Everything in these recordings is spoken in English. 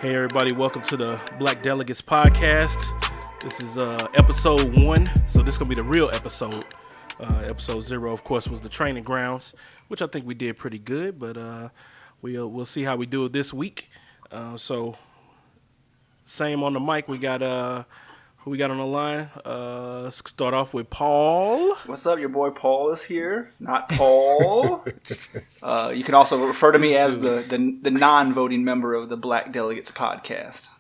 Hey everybody, welcome to the Black Delegates podcast. This is episode 1, so this is going to be the real episode. Episode 0, of course, was the training grounds, which I think we did pretty good, but we'll see how we do it this week. So, same on the mic, we got who we got on the line? Let's start off with Paul. What's up? Your boy Paul is here, not Paul. You can also refer to me as the non-voting member of the Black Delegates podcast.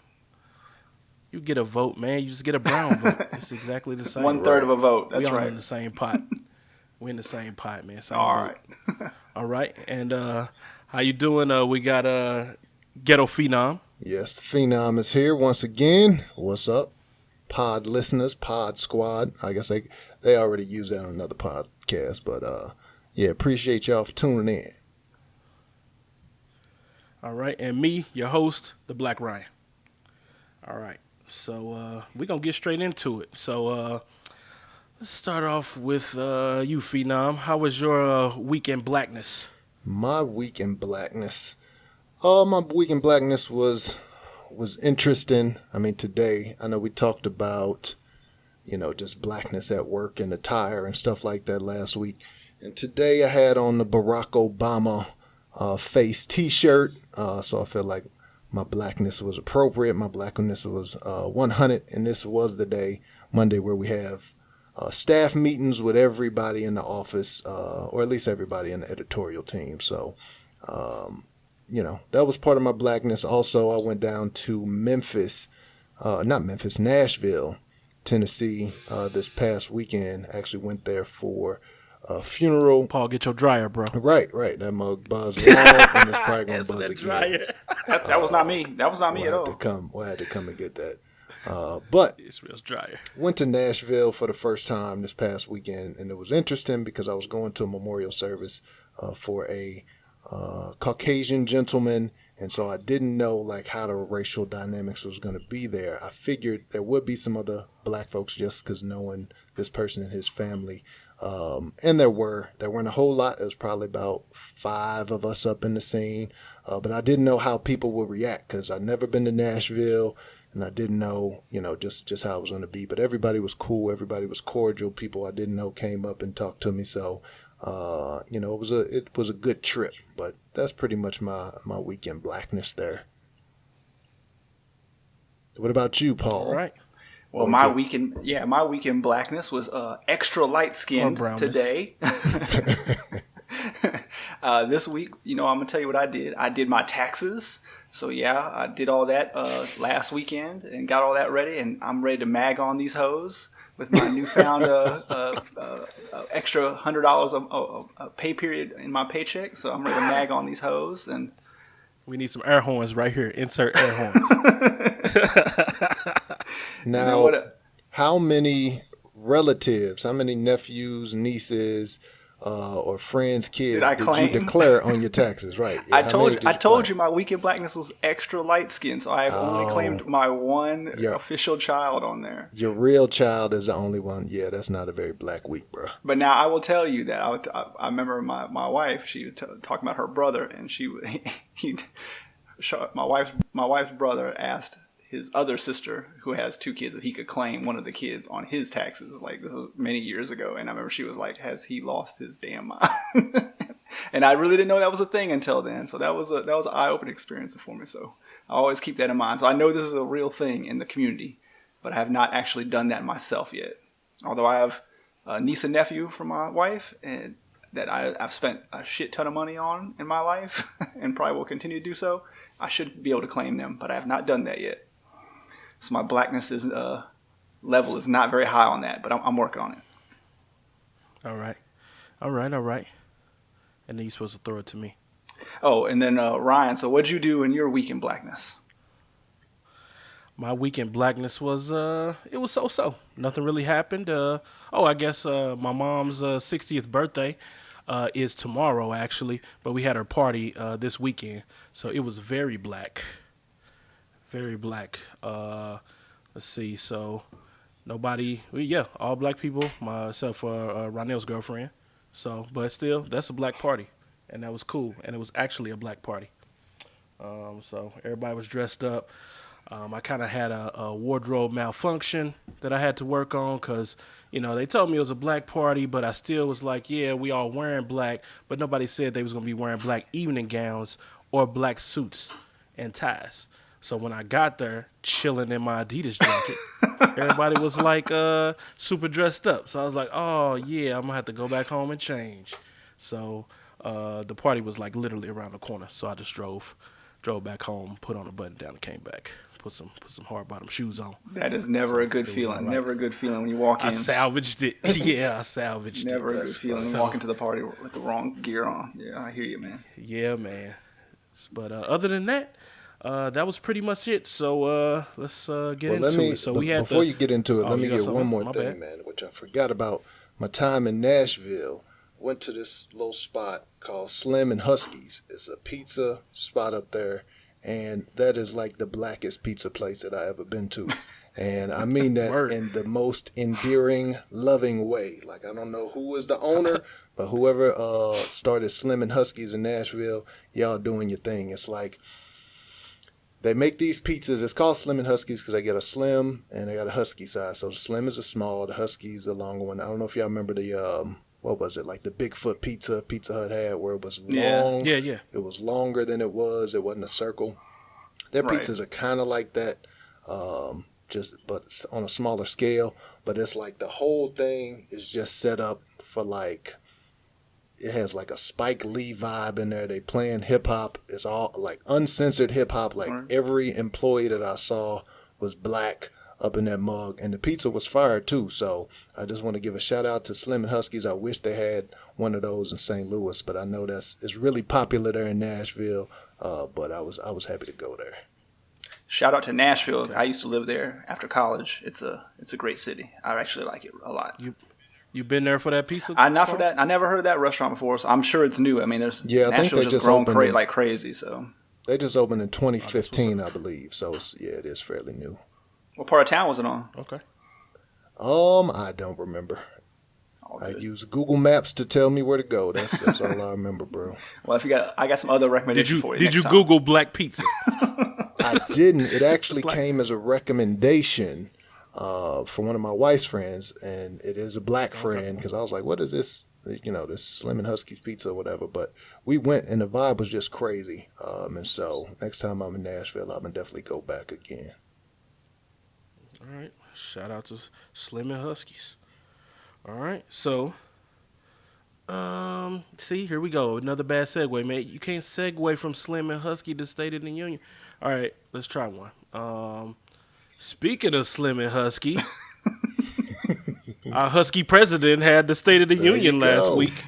You get a vote, man. You just get a brown vote. It's exactly the same. 1/3 of a vote. That's we all right. in the same pot. We're in the same pot, man. Same All boat. right. All right. And how you doing? We got Ghetto Phenom. Yes, the Phenom is here once again. What's up? Pod listeners, Pod Squad. I guess they already use that on another podcast, but yeah, appreciate y'all for tuning in. All right, and me, your host, the Black Ryan. All right, so we're going to get straight into it. So let's start off with you, Phenom. How was your week in blackness? My week in blackness. My week in blackness was interesting. I mean, today, I know we talked about, just blackness at work and attire and stuff like that last week. And today I had on the Barack Obama face t-shirt. So I feel like my blackness was appropriate. My blackness was 100. And this was the day, Monday, where we have staff meetings with everybody in the office, or at least everybody in the editorial team. So, that was part of my blackness. Also, I went down to Nashville, Tennessee, this past weekend. Actually went there for a funeral. Paul, get your dryer, bro. Right. That mug buzzed long, and it's probably going to buzz again. Dryer. That was not me. That was not me at all. I had to come and get that. But It's real dryer. went to Nashville for the first time this past weekend, and it was interesting because I was going to a memorial service for a Caucasian gentleman, and so I didn't know how the racial dynamics was going to be there. I figured there would be some other black folks just because knowing this person and his family, and there weren't a whole lot. There was probably about 5 of us up in the scene, but I didn't know how people would react because I'd never been to Nashville, and I didn't know, just how it was going to be. But everybody was cool. Everybody was cordial. People I didn't know came up and talked to me. So, it was a good trip. But that's pretty much my weekend blackness there. What about you, Paul? All right. Well, my weekend blackness was extra light skinned today. This week, I'm gonna tell you what I did. I did my taxes. So yeah, I did all that last weekend and got all that ready, and I'm ready to mag on these hoes with my newfound extra $100 of pay period in my paycheck. So I'm ready to mag on these hoes, and we need some air horns right here. Insert air horns. Now, how many relatives, how many nephews, nieces, or friends' kids did you declare on your taxes? Right. Yeah, I told you my weekend blackness was extra light skin, so I have only claimed my one official child on there. Your real child is the only one. Yeah, that's not a very black week, bro. But now I will tell you that I remember my wife. She was talking about her brother, and my wife's brother asked his other sister, who has 2 kids, if he could claim one of the kids on his taxes. This was many years ago, and I remember she was like, "Has he lost his damn mind?" And I really didn't know that was a thing until then. So that was an eye-opening experience for me. So I always keep that in mind. So I know this is a real thing in the community, but I have not actually done that myself yet. Although I have a niece and nephew from my wife, and that I've spent a shit ton of money on in my life, and probably will continue to do so. I should be able to claim them, but I have not done that yet. So my blackness level is not very high on that, but I'm working on it. All right. And then you're supposed to throw it to me. Oh, and then Ryan, so what'd you do in your week in blackness? My week in blackness was, it was so-so. Nothing really happened. I guess my mom's 60th birthday is tomorrow, actually. But we had her party this weekend, so it was very black. Very black. Let's see. So all black people, except for Ronell's girlfriend. So, but still, that's a black party, and that was cool. And it was actually a black party. So everybody was dressed up. I kind of had a wardrobe malfunction that I had to work on because, they told me it was a black party, but I still was like, yeah, we all wearing black, but nobody said they was going to be wearing black evening gowns or black suits and ties. So when I got there, chilling in my Adidas jacket, everybody was like super dressed up. So I was like, oh, yeah, I'm going to have to go back home and change. So the party was like literally around the corner. So I just drove back home, put on a button down, and came back. Put some hard bottom shoes on. That is never a good feeling. Right. Never a good feeling when you walk in. I salvaged it. Yeah, I salvaged never it. Never a good feeling when you walk into the party with the wrong gear on. Yeah, I hear you, man. Yeah, man. But other than that, that was pretty much it. So let's get into it. So we had before you get into it, let me get one more bad. thing, man, which I forgot about. My time in Nashville, went to this little spot called Slim and Husky's. It's a pizza spot up there. And that is like the blackest pizza place that I ever been to. And I mean that in the most endearing, loving way. Like, I don't know who was the owner, but whoever started Slim and Huskies in Nashville, y'all doing your thing. It's like they make these pizzas. It's called Slim and Huskies because they got a slim and they got a husky size. So the slim is a small, the husky is the longer one. I don't know if y'all remember the what was it, like the Bigfoot pizza Pizza Hut had, where it was long. Yeah. It was longer than it was. It wasn't a circle. Their pizzas are kind of like that, but on a smaller scale. But it's like the whole thing is just set up for like, it has like a Spike Lee vibe in there. They playing hip hop. It's all like uncensored hip hop. Like every employee that I saw was black up in that mug, and the pizza was fire too. So I just want to give a shout out to Slim and Huskies. I wish they had one of those in St. Louis, but I know it's really popular there in Nashville. But I was happy to go there. Shout out to Nashville. Okay. I used to live there after college. It's a great city. I actually like it a lot. You been there for that pizza? Not for that. I never heard of that restaurant before, so I'm sure it's new. I mean, I think they just grown like crazy. So they just opened in 2015, I believe. So it is fairly new. What part of town was it on? Okay. I don't remember. I use Google Maps to tell me where to go. That's all I remember, bro. Well, I got some other recommendations for you. Did you Google black pizza? I didn't. It actually came as a recommendation from one of my wife's friends, and it is a black friend, because I was like, what is this? This Slim and Husky's pizza or whatever. But we went, and the vibe was just crazy. And so next time I'm in Nashville, I'm going to definitely go back again. All right. Shout out to Slim and Huskies. All right. So, see, here we go. Another bad segue, mate. You can't segue from Slim and Husky to State of the Union. All right. Let's try one. Speaking of Slim and Husky, our Husky president had the State of the Union last week.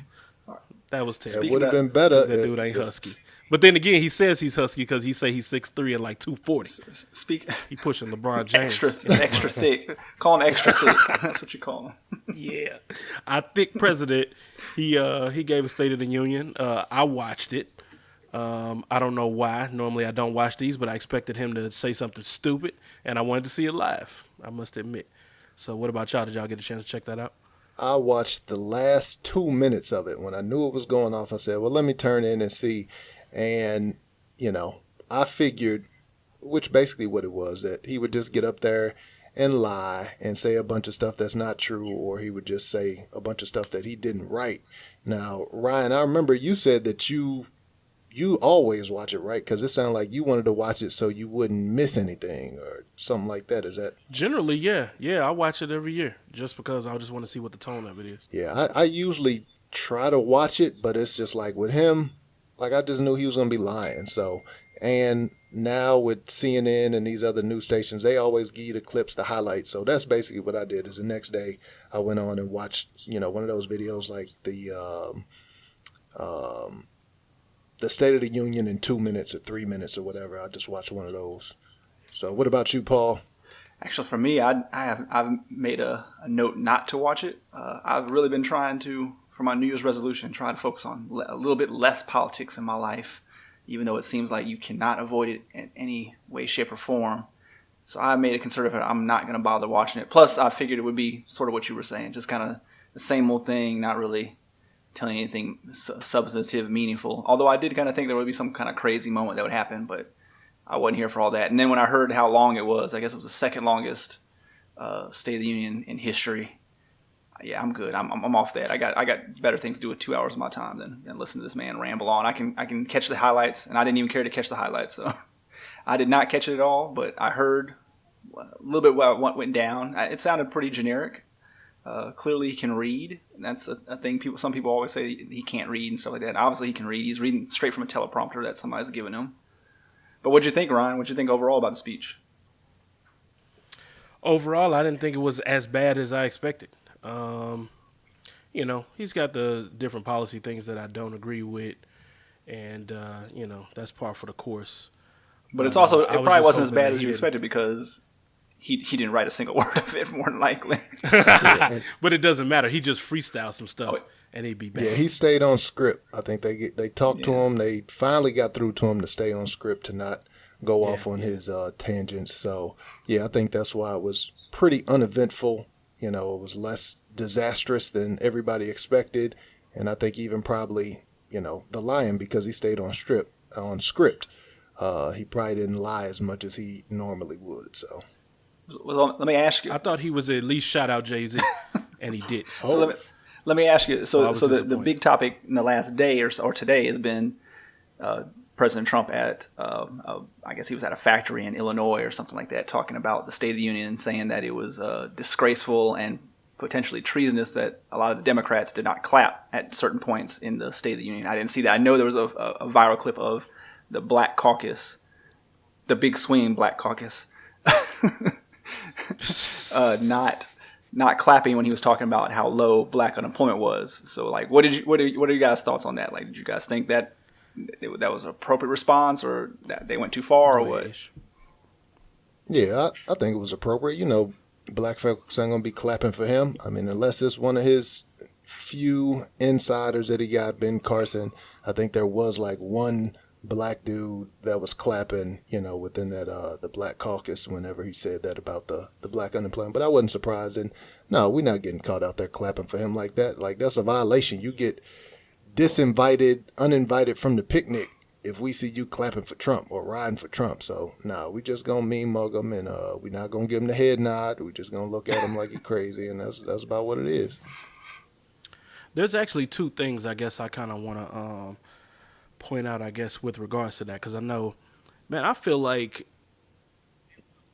That was terrible. It would have been better. That dude ain't Husky. But then again, he says he's Husky because he say he's 6'3" and like 240. He pushing LeBron James. Extra thick. Call him extra thick. That's what you call him. Yeah. Our thick president, he gave a State of the Union. I watched it. I don't know why. Normally I don't watch these, but I expected him to say something stupid, and I wanted to see it live, I must admit. So what about y'all? Did y'all get a chance to check that out? I watched the last 2 minutes of it. When I knew it was going off, I said, well, let me turn in and see. And, I figured, which basically what it was, that he would just get up there and lie and say a bunch of stuff that's not true, or he would just say a bunch of stuff that he didn't write. Now, Ryan, I remember you said that you always watch it, right? Because it sounded like you wanted to watch it so you wouldn't miss anything or something like that. Is that? Generally, yeah. Yeah, I watch it every year just because I just want to see what the tone of it is. Yeah, I usually try to watch it, but it's just like with him, like I just knew he was going to be lying. So, and now with CNN and these other news stations, they always give you the clips, the highlights. So that's basically what I did. Is the next day I went on and watched, one of those videos like the State of the Union in 2 minutes or 3 minutes or whatever. I just watched one of those. So what about you, Paul? Actually, for me, I've made a note not to watch it. I've really been trying to, for my New Year's resolution, try to focus on a little bit less politics in my life, even though it seems like you cannot avoid it in any way, shape, or form. So I made a concerted effort. I'm not going to bother watching it. Plus, I figured it would be sort of what you were saying, just kind of the same old thing, not really telling anything substantive, meaningful. Although I did kind of think there would be some kind of crazy moment that would happen, but I wasn't here for all that. And then when I heard how long it was, I guess it was the second longest State of the Union in history. Yeah, I'm good. I'm off that. I got better things to do with 2 hours of my time than listen to this man ramble on. I can catch the highlights, and I didn't even care to catch the highlights, so I did not catch it at all. But I heard a little bit what went down. It sounded pretty generic. Clearly, he can read, and that's a thing. Some people always say he can't read and stuff like that. Obviously, he can read. He's reading straight from a teleprompter that somebody's given him. But what'd you think, Ryan? What'd you think overall about the speech? Overall, I didn't think it was as bad as I expected. He's got the different policy things that I don't agree with, and that's par for the course. But it's also it probably wasn't as bad as you expected because he didn't write a single word of it, more than likely. But it doesn't matter. He just freestyled some stuff, and he'd be bad. Yeah, he stayed on script. I think they talked to him. They finally got through to him to stay on script, to not go off on his tangents. So, yeah, I think that's why it was pretty uneventful. It was less disastrous than everybody expected. And I think even probably, the lying, because he stayed on script, he probably didn't lie as much as he normally would. So, well, let me ask you. I thought he was at least shout out Jay-Z, and he did. So let me ask you. So the big topic in the last day or today has been President Trump at, I guess he was at a factory in Illinois or something like that, talking about the State of the Union and saying that it was disgraceful and potentially treasonous that a lot of the Democrats did not clap at certain points in the State of the Union. I didn't see that. I know there was a viral clip of the Black Caucus, the big swinging Black Caucus, not clapping when he was talking about how low black unemployment was. So, like, what are you guys' thoughts on that? Like, did you guys think that was an appropriate response, or that they went too far, or what? Yeah, I think it was appropriate. Black folks ain't gonna be clapping for him. I mean, unless it's one of his few insiders that he got, Ben Carson. I think there was like one black dude that was clapping, within that the Black Caucus whenever he said that about the black unemployment. But I wasn't surprised. And no, we're not getting caught out there clapping for him like that. Like, that's a violation. You get uninvited from the picnic if we see you clapping for Trump or riding for Trump. So, no, we just going to mean mug him, and we're not going to give him the head nod. We're just going to look at him like he's crazy, and that's about what it is. There's actually two things I guess I kind of want to point out, I guess, with regards to that, because I know, man, I feel like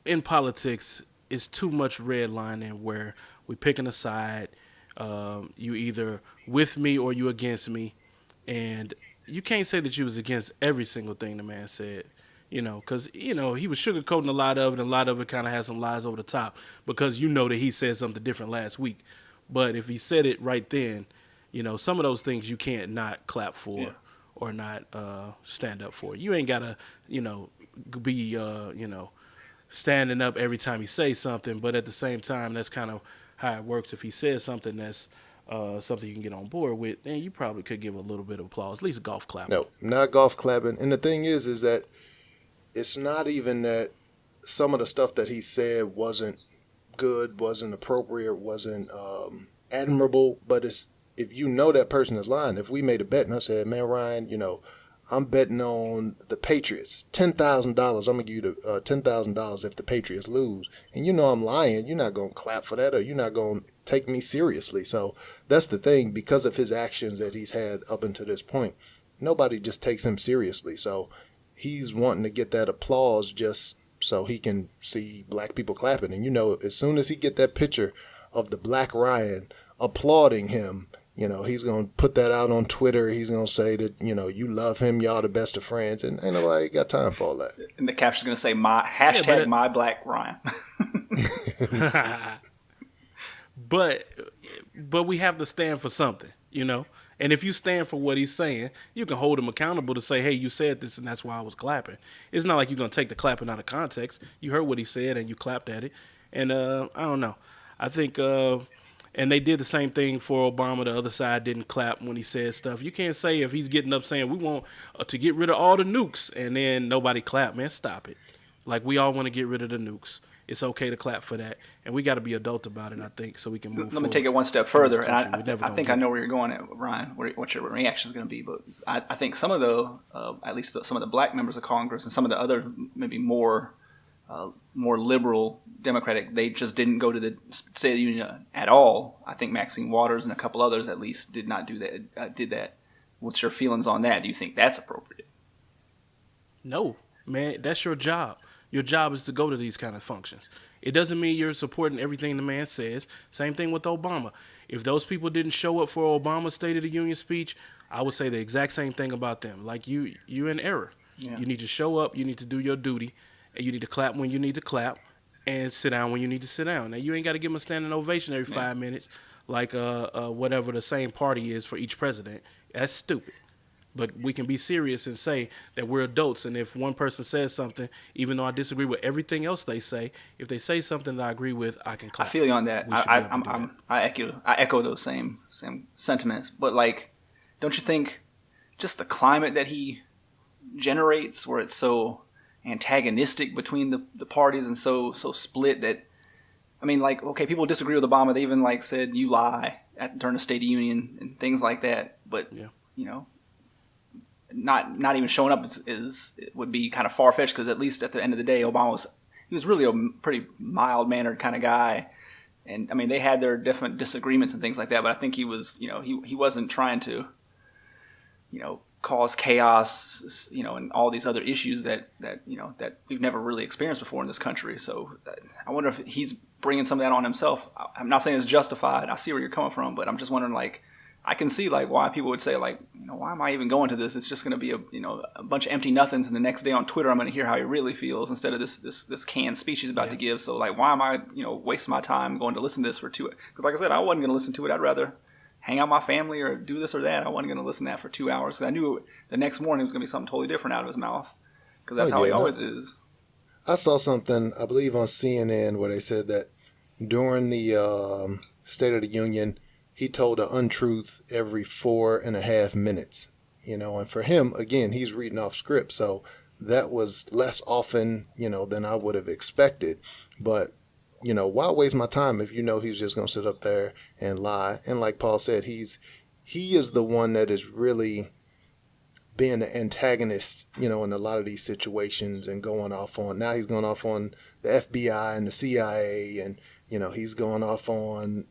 in politics it's too much redlining where we picking a side. You either with me or you against me, and you can't say that you was against every single thing the man said, because he was sugarcoating a lot of it, and a lot of it kind of has some lies over the top, because that he said something different last week. But if he said it right then, some of those things you can't not clap for or not stand up for. You ain't gotta be standing up every time he says something, but at the same time, that's kind of how it works. If he says something that's something you can get on board with, then you probably could give a little bit of applause, at least a golf clap. No, not golf clapping. And the thing is that it's not even that some of the stuff that he said wasn't good, wasn't appropriate, wasn't admirable, but it's, if that person is lying. If we made a bet and I said, man, Ryan, I'm betting on the Patriots, $10,000. I'm going to give you the $10,000 if the Patriots lose. And I'm lying. You're not going to clap for that, or you're not going to take me seriously. So that's the thing. Because of his actions that he's had up until this point, nobody just takes him seriously. So he's wanting to get that applause just so he can see black people clapping. And, as soon as he get that picture of the Black Ryan applauding him, he's going to put that out on Twitter. He's going to say that, you love him, y'all the best of friends, and ain't nobody got time for all that. And the caption's going to say, my Black Ryan. But we have to stand for something, And if you stand for what he's saying, you can hold him accountable to say, hey, you said this, and that's why I was clapping. It's not like you're going to take the clapping out of context. You heard what he said, and you clapped at it. And I don't know. I think... and they did the same thing for Obama. The other side didn't clap when he said stuff. You can't say if he's getting up saying we want to get rid of all the nukes and then nobody clap. Man, stop it. Like, we all want to get rid of the nukes. It's okay to clap for that, and we got to be adult about it. I think so we can move. Let me take it one step further, and I I think I know where you're going at, Ryan. What your reaction is going to be, but I think some of the, at least some of the black members of Congress and some of the other maybe more liberal Democratic, they just didn't go to the State of the Union at all. I think Maxine Waters and a couple others at least did not do that. Did that. What's your feelings on that? Do you think that's appropriate? No, man, that's your job. Your job is to go to these kind of functions. It doesn't mean you're supporting everything the man says. Same thing with Obama. If those people didn't show up for Obama's State of the Union speech, I would say the exact same thing about them. Like you're in error. Yeah. You need to show up. You need to do your duty. And you need to clap when you need to clap and sit down when you need to sit down. Now, you ain't got to give them a standing ovation every 5 minutes like whatever the same party is for each president. That's stupid. But we can be serious and say that we're adults, and if one person says something, even though I disagree with everything else they say, if they say something that I agree with, I can clap. I feel you on that. I echo those same sentiments. But like, don't you think just the climate that he generates, where it's so antagonistic between the parties and so split that, I mean, like, okay, people disagree with Obama. They even like said you lie during the State of the Union and things like that. But you know. Not even showing up is would be kind of far fetched, because at least at the end of the day, Obama was really a pretty mild mannered kind of guy, and I mean they had their different disagreements and things like that. But I think he was he wasn't trying to cause chaos and all these other issues that we've never really experienced before in this country. So I wonder if he's bringing some of that on himself. I'm not saying it's justified. I see where you're coming from, but I'm just wondering, like, I can see like why people would say, like, why am I even going to this? It's just going to be a bunch of empty nothings, and the next day on Twitter I'm going to hear how he really feels instead of this canned speech he's about to give. So like, why am I wasting my time going to listen to this for 2? Because like I said, I wasn't going to listen to it. I'd rather hang out with my family or do this or that. I wasn't going to listen to that for 2 hours, because I knew the next morning it was going to be something totally different out of his mouth, because that's how he always is. I saw something, I believe on CNN, where they said that during the State of the Union, he told an untruth every 4.5 minutes, and for him, again, he's reading off script. So that was less often, than I would have expected. But, why waste my time if he's just going to sit up there and lie? And like Paul said, he is the one that is really being the antagonist, in a lot of these situations, and now he's going off on the FBI and the CIA, and, he's going off on,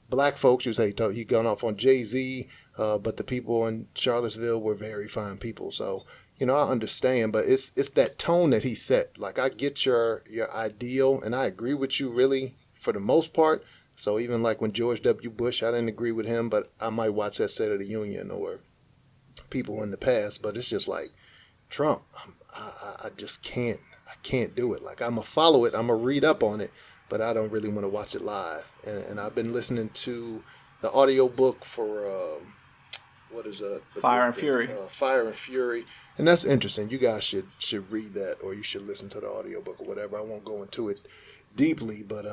black folks. You say he gone off on Jay-Z, but the people in Charlottesville were very fine people. So, I understand, but it's that tone that he set. Like, I get your ideal, and I agree with you really for the most part. So even like when George W. Bush, I didn't agree with him, but I might watch that State of the Union or people in the past. But it's just like Trump, I just can't. I can't do it. Like, I'm going to follow it. I'm going to read up on it, but I don't really want to watch it live. And I've been listening to the audio book for, Fire and Fury. Fire and Fury. And that's interesting. You guys should read that, or you should listen to the audio book or whatever. I won't go into it deeply, but,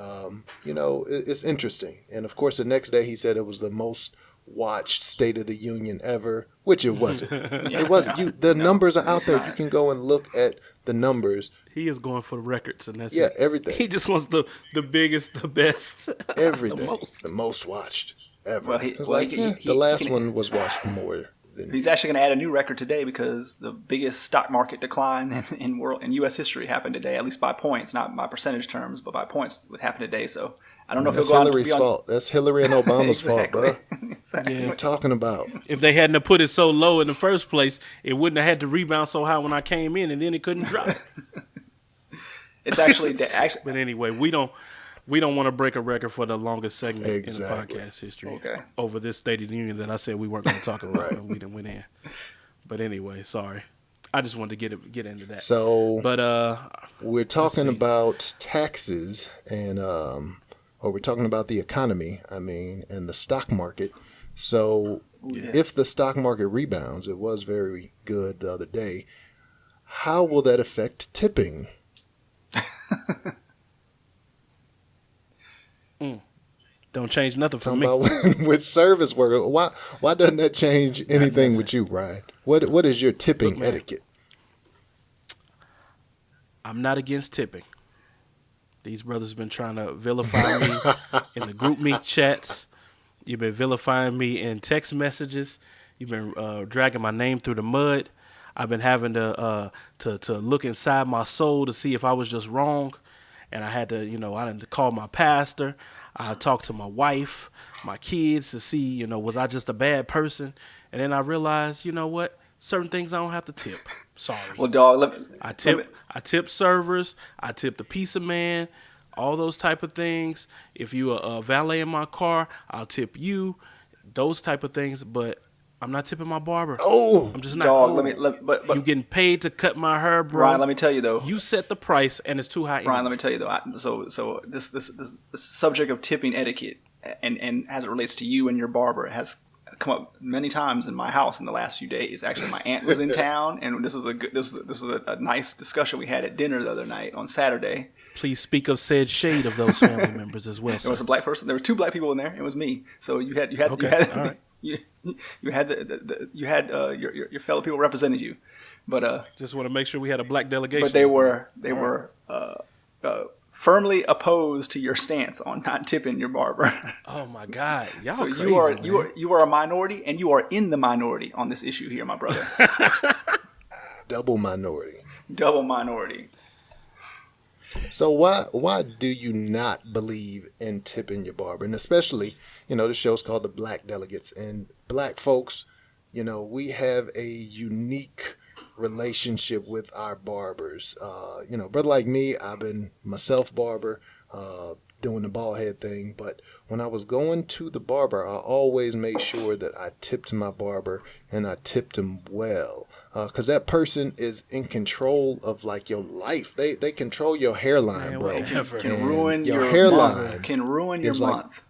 it's interesting. And, of course, the next day he said it was the most watched State of the Union ever, which it wasn't. It wasn't. The numbers are out there. You can go and look at the numbers. He is going for the records, and that's everything. He just wants the biggest, the best, everything, the most watched ever. The last one was watched more than. He's actually going to add a new record today, because the biggest stock market decline in U.S. history happened today, at least by points, not by percentage terms, but by points. What happened today? So I don't know if he'll go on. That's Hillary's fault. That's Hillary and Obama's fault, bro. Exactly. What are you talking about? If they hadn't have put it so low in the first place, it wouldn't have had to rebound so high when I came in, and then it couldn't drop. It's actually. But anyway, we don't want to break a record for the longest segment in the podcast history over this State of the Union that I said we weren't going to talk about, and we didn't went in. But anyway, sorry. I just wanted to get into that. So, but we're talking about taxes, and or we're talking about the economy. And the stock market. So, if the stock market rebounds, it was very good the other day. How will that affect tipping? Don't change nothing for me. With service worker, why doesn't that change anything with you, Brian? What is your tipping etiquette? I'm not against tipping. These brothers been trying to vilify me in the group meet chats. You've been vilifying me in text messages. You've been dragging my name through the mud. I've been having to look inside my soul to see if I was just wrong. And I had to, I had to call my pastor. I talked to my wife, my kids to see, was I just a bad person? And then I realized, you know what? Certain things I don't have to tip. Sorry. Well, dog, I tip servers. I tip the pizza man. All those type of things. If you a valet in my car, I'll tip you. Those type of things. But I'm not tipping my barber. Oh, I'm just not. dog. But you getting paid to cut my hair, bro? Ryan, let me tell you though. You set the price, and it's too high. Ryan, let me tell you though. So this subject of tipping etiquette and as it relates to you and your barber has come up many times in my house in the last few days. Actually, my aunt was in town, and this was a nice discussion we had at dinner the other night on Saturday. Please speak of said shade of those family members as well. There was a black person. There were 2 black people in there. It was me. So you had your fellow people represented you, but just want to make sure we had a black delegation. But they were firmly opposed to your stance on not tipping your barber. Oh my God, y'all so crazy, you are a minority, and you are in the minority on this issue here, my brother. double minority. Double minority. So why do you not believe in tipping your barber? And especially, the show's called the Black Delegates, and black folks, we have a unique relationship with our barbers. Brother like me, I've been myself barber, doing the bald head thing, but when I was going to the barber, I always made sure that I tipped my barber, and I tipped him well, because that person is in control of like your life. They control your hairline, bro. Can ruin your hairline. Can ruin your month.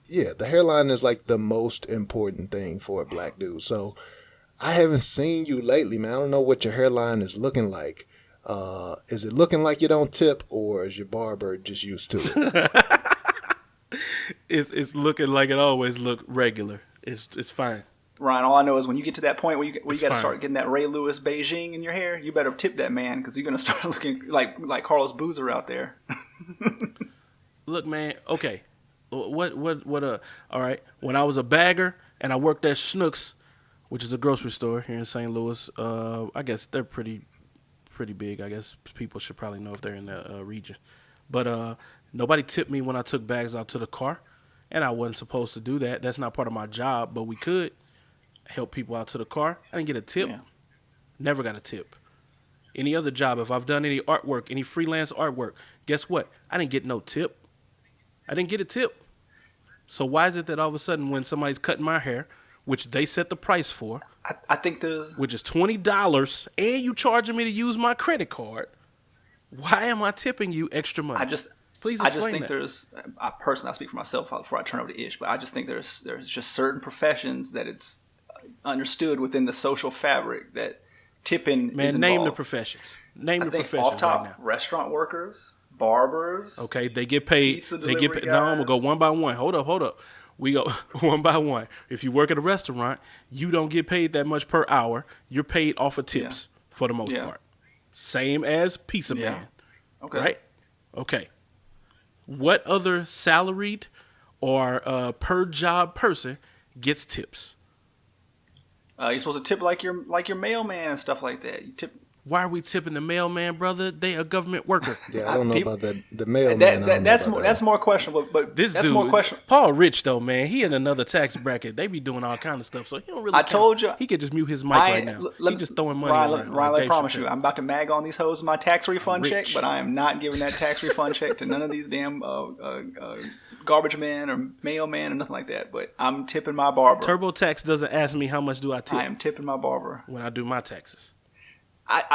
Yeah, the hairline is like the most important thing for a black dude. So I haven't seen you lately, man. I don't know what your hairline is looking like. Is it looking like you don't tip, or is your barber just used to it? It's looking like it always look regular. It's fine. Ryan, all I know is when you get to that point where you got to fine. start getting that Ray Lewis Beijing in your hair, you better tip that man, because you're gonna start looking like Carlos Boozer out there. Look, man. Okay. What? All right. When I was a bagger and I worked at Schnucks, which is a grocery store here in St. Louis, I guess they're pretty big. I guess people should probably know if they're in the region. But nobody tipped me when I took bags out to the car, and I wasn't supposed to do that. That's not part of my job, but we could help people out to the car. I didn't get a tip. Yeah. Never got a tip. Any other job, if I've done any artwork, any freelance artwork, guess what? I didn't get no tip. I didn't get a tip. So why is it that all of a sudden when somebody's cutting my hair, which they set the price for, I think there's... which is $20, and you charging me to use my credit card, why am I tipping you extra money? Please explain I just think that. there's... Personally, I speak for myself before I turn over to Ish, but I just think there's just certain professions that it's understood within the social fabric that tipping is involved. Name the professions. Name the professions off top, right now. Restaurant workers, barbers. Okay, they get paid. Pizza They get delivery paid. No, I'm gonna go guys. one by one. Hold up. We go one by one. If you work at a restaurant, you don't get paid that much per hour. You're paid off of tips for the most part. Same as pizza man. Okay. Right? Okay. What other salaried or per job person gets tips? You're supposed to tip like your mailman and stuff like that. You tip. Why are we tipping the mailman, brother? They a government worker. Yeah, I don't know about that. The mailman. That's more questionable. But This that's dude, more questionable. Paul Rich though, man, he in another tax bracket. They be doing all kind of stuff, so he don't really. I told you. He could just mute his mic right now. He just throwing money around. Ryan, like I Dave promise you, Chappelle. I'm about to mag on these hoes with my tax refund check, Rich. but I am not giving that tax refund check to none of these damn garbage man or mailman or nothing like that. But I'm tipping my barber. TurboTax doesn't ask me how much do I tip I am tipping my barber. when I do my taxes.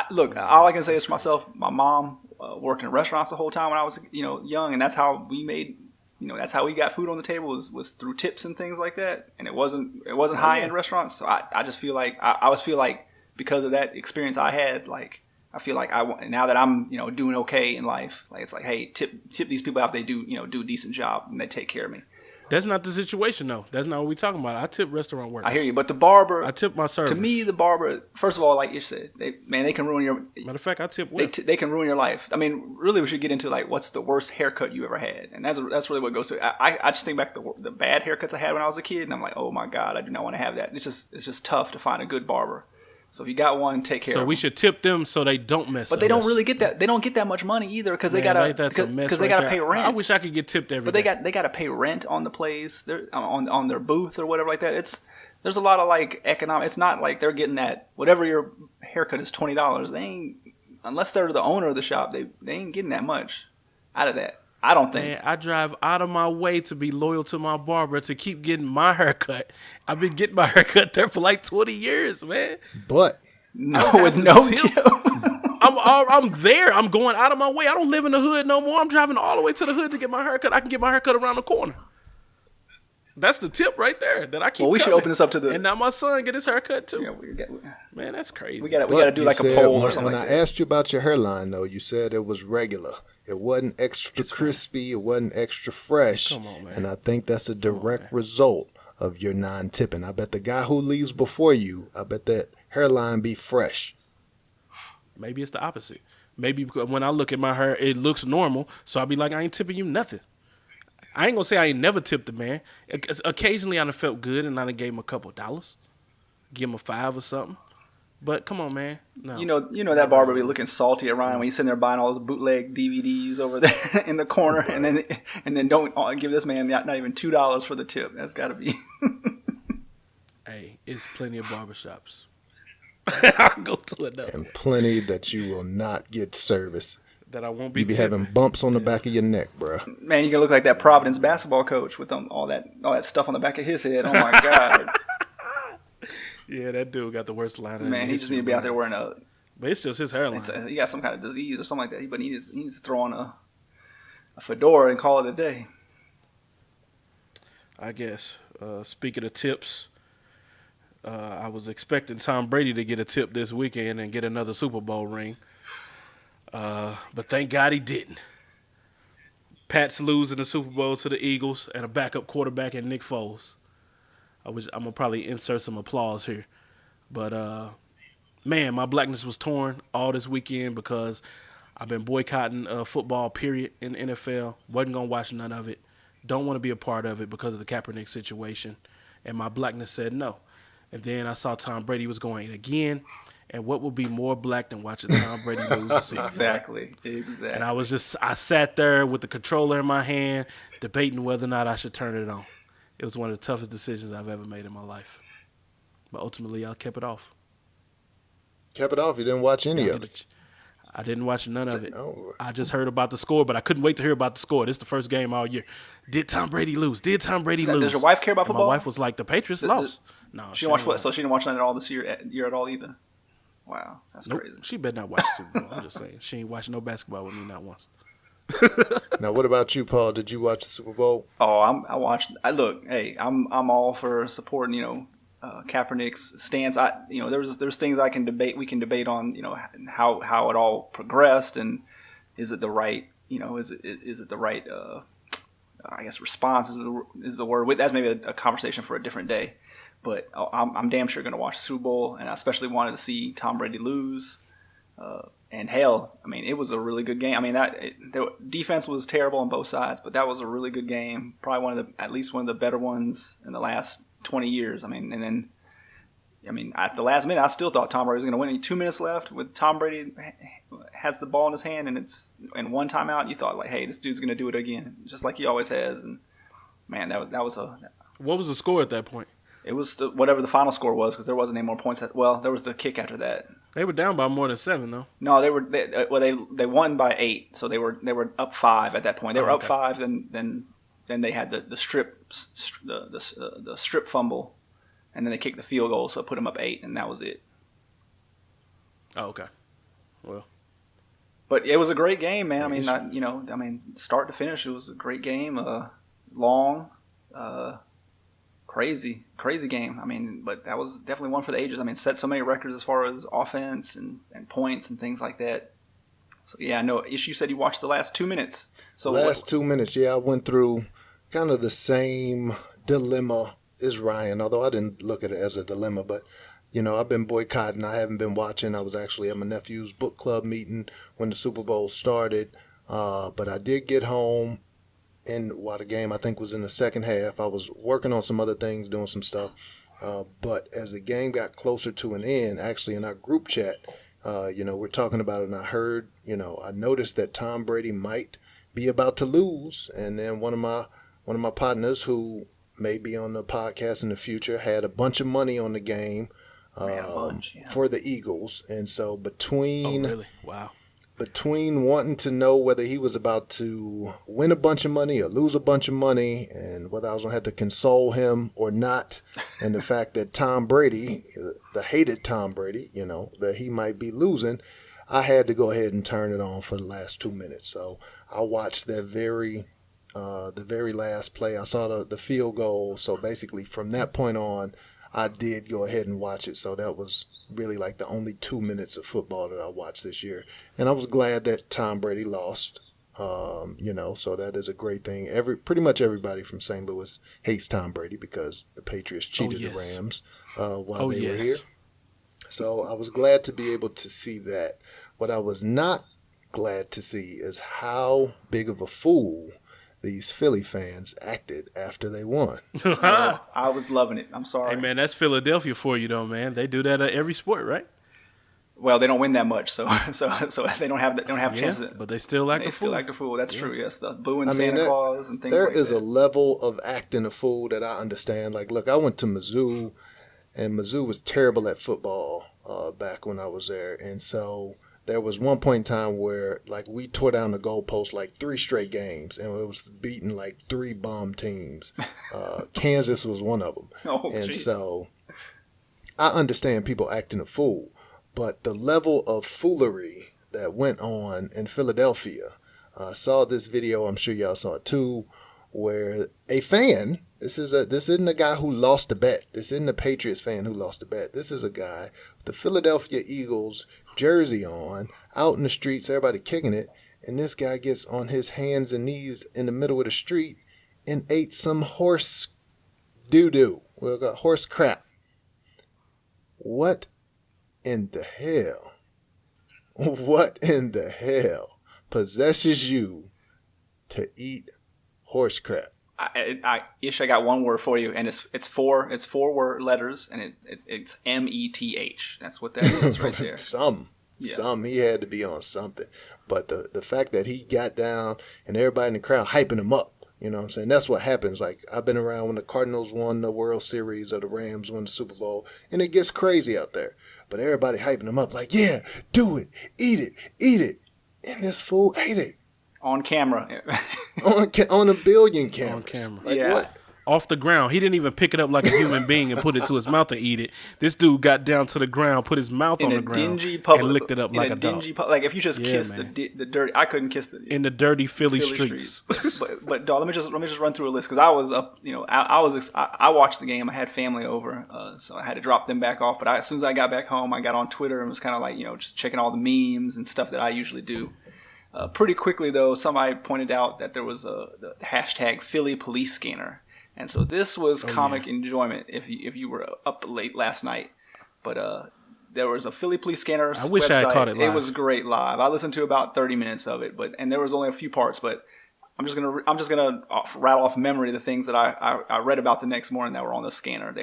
Look, all I can say is for myself, my mom worked in restaurants the whole time when I was, young, and that's how we made, that's how we got food on the table was through tips and things like that. And it wasn't high end restaurants. So I just feel like I always feel like because of that experience I had, like I feel like now that I'm doing okay in life, like it's like, hey, tip these people out, they do do a decent job and they take care of me. That's not the situation, though. That's not what we're talking about. I tip restaurant workers. I hear you, but the barber, I tip my servers. to me, the barber, first of all, like you said, they can ruin your. Matter of fact, I tip well. They can ruin your life. I mean, really, we should get into like what's the worst haircut you ever had, and that's really what goes to. I just think back to the bad haircuts I had when I was a kid, and I'm like, oh my god, I do not want to have that. It's just tough to find a good barber. So if you got one, take care. So of we them. should tip them so they don't mess up. But they don't really get that. They don't get that much money either because they Man, gotta they gotta pay rent. I wish I could get tipped every But day. they gotta pay rent on the place. They're on their booth or whatever like that. There's a lot of like economic. It's not like they're getting that whatever your haircut is $20. They ain't, unless they're the owner of the shop. They ain't getting that much out of that. I don't think. Man, I drive out of my way to be loyal to my barber to keep getting my haircut. I've been getting my haircut there for like 20 years, man. But With no tip. tip. I'm there. I'm going out of my way. I don't live in the hood no more. I'm driving all the way to the hood to get my haircut. I can get my haircut around the corner. That's the tip right there that I keep. Well, we should coming. open this up to the. And now my son get his haircut too. Yeah, Man, that's crazy. we got to do like a poll or something when like I that. asked you about your hairline, though, you said it was regular. It wasn't extra crispy. It wasn't extra fresh. Come on, man. And I think that's a direct result of your non-tipping. I bet the guy who leaves before you, I bet that hairline be fresh. Maybe it's the opposite. Maybe because when I look at my hair, it looks normal. So I'll be like, I ain't tipping you nothing. I ain't gonna say I ain't never tipped the man. Occasionally I done felt good and I done gave him a couple dollars. Give him a $5 or something. But come on, man. No. You know that barber be looking salty at Ryan when he's sitting there buying all those bootleg DVDs over there in the corner, and then don't give this man not even $2 for the tip. That's got to be. Hey, it's plenty of barbershops. I'll go to it though. And plenty that you will not get service. That I won't be You be tipping. having bumps on the back of your neck, bruh. Man, you can look like that Providence basketball coach with all that stuff on the back of his head. Oh my god. Yeah, that dude got the worst line. in Man, he just need to be out there wearing a. But it's just his hairline. He got some kind of disease or something like that. But he needs to throw on a fedora and call it a day. I guess. Speaking of tips, I was expecting Tom Brady to get a tip this weekend and get another Super Bowl ring. But thank God he didn't. Pats losing the Super Bowl to the Eagles and a backup quarterback in Nick Foles. I'm going to probably insert some applause here. But, man, my blackness was torn all this weekend because I've been boycotting football, period, in the NFL. Wasn't going to watch none of it. Don't want to be a part of it because of the Kaepernick situation. And my blackness said no. And then I saw Tom Brady was going again. And what would be more black than watching Tom Brady lose the season? Exactly. And I sat there with the controller in my hand, debating whether or not I should turn it on. It was one of the toughest decisions I've ever made in my life. But ultimately, I kept it off. Kept it off. You didn't watch any of it. I didn't watch none of it. Oh. I just heard about the score, but I couldn't wait to hear about the score. This is the first game all year. Did Tom Brady lose? Did Tom Brady lose? Does your wife care about And football? my wife was like, the Patriots lost. No, She didn't watch football, so she didn't watch none at all this year at all either. Wow, that's Nope. crazy. She better not watch the Super Bowl. I'm just saying. She ain't watching no basketball with me not once. Now, what about you, Paul? Did you watch the Super Bowl? Oh, I watched. I'm all for supporting. Kaepernick's stance. There's things I can debate. We can debate on. How it all progressed and is it the right. Is it the right. I guess response is the word. That's maybe a conversation for a different day. But I'm damn sure going to watch the Super Bowl, and I especially wanted to see Tom Brady lose. And hell, I mean, it was a really good game. I mean, the defense was terrible on both sides, but that was a really good game. Probably at least one of the better ones in the last 20 years. At the last minute, I still thought Tom Brady was going to win. 2 minutes left with Tom Brady has the ball in his hand, and one timeout. You thought like, hey, this dude's going to do it again, just like he always has. And man, that was What was the score at that point? It was whatever the final score was because there wasn't any more points. There was the kick after that. They were down by more than 7, though. No, they won by 8, so they were up 5 at that point. They were up 5, then they had the strip fumble, and then they kicked the field goal, so it put them up 8, and that was it. Oh, okay. Well, but it was a great game, man. I mean, start to finish, it was a great game. Long, crazy game. I mean, but that was definitely one for the ages. I mean, set so many records as far as offense and points and things like that. So yeah, I know. Ish, you said you watched the last 2 minutes. So last 2 minutes, yeah, I went through kind of the same dilemma as Ryan, although I didn't look at it as a dilemma, but I've been boycotting. I haven't been watching. I was actually at my nephew's book club meeting when the Super Bowl started. But I did get home, and while the game, I think, was in the second half, I was working on some other things, doing some stuff. But as the game got closer to an end, actually in our group chat, we're talking about it, and I heard, I noticed that Tom Brady might be about to lose. And then one of my partners who may be on the podcast in the future had a bunch of money on the game. For the Eagles, and so between wanting to know whether he was about to win a bunch of money or lose a bunch of money, and whether I was gonna have to console him or not, and the fact that Tom Brady, the hated Tom Brady, that he might be losing, I had to go ahead and turn it on for the last 2 minutes. So I watched that the very last play. I saw the field goal. So basically, from that point on, I did go ahead and watch it. So that was really like the only 2 minutes of football that I watched this year. And I was glad that Tom Brady lost, so that is a great thing. Pretty much everybody from St. Louis hates Tom Brady because the Patriots cheated the Rams while they were here. So I was glad to be able to see that. What I was not glad to see is how big of a fool these Philly fans acted after they won. I was loving it. I'm sorry. Hey, man, that's Philadelphia for you, though, man. They do that at every sport, right? Well, they don't win that much, so they don't have a chance. But they still act a fool. Still act a fool. That's true. Yes, the booing Santa Claus and things like that. There is a level of acting a fool that I understand. Like, look, I went to Mizzou, and Mizzou was terrible at football back when I was there, and so there was one point in time where, like, we tore down the goalpost like 3 straight games, and it was beating like 3 bomb teams. Kansas was one of them. So I understand people acting a fool, but the level of foolery that went on in Philadelphia, I saw this video, I'm sure y'all saw it too, where a fan, this isn't a guy who lost a bet. This isn't a Patriots fan who lost a bet. This is a guy with the Philadelphia Eagles jersey on, out in the streets, everybody kicking it, and this guy gets on his hands and knees in the middle of the street and ate some horse doo-doo. Well, got horse crap. What in the hell? What in the hell possesses you to eat horse crap? I got one word for you, and it's 4 letters, and it's METH. That's what that is right there. Some he had to be on something, but the fact that he got down and everybody in the crowd hyping him up, you know what I'm saying? That's what happens. Like, I've been around when the Cardinals won the World Series or the Rams won the Super Bowl, and it gets crazy out there. But everybody hyping him up like, yeah, do it, eat it, and this fool ate it. On camera. on a billion cameras. On camera. Like, what? Off the ground. He didn't even pick it up like a human being and put it to his mouth and eat it. This dude got down to the ground, put his mouth on the ground, and licked it up like a dog. Like, if you just kiss the dirty, I couldn't kiss the in the dirty Philly streets. but dog, let me just run through a list, because I was up. I watched the game. I had family over, so I had to drop them back off. But as soon as I got back home, I got on Twitter and was kind of like, just checking all the memes and stuff that I usually do. Pretty quickly, though, somebody pointed out that there was the hashtag Philly police scanner. And so this was comic enjoyment if you were up late last night. But there was a Philly police scanner website. I wish I had caught it live. It was great live. I listened to about 30 minutes of it, and there was only a few parts. But I'm just gonna rattle off memory the things that I read about the next morning that were on the scanner.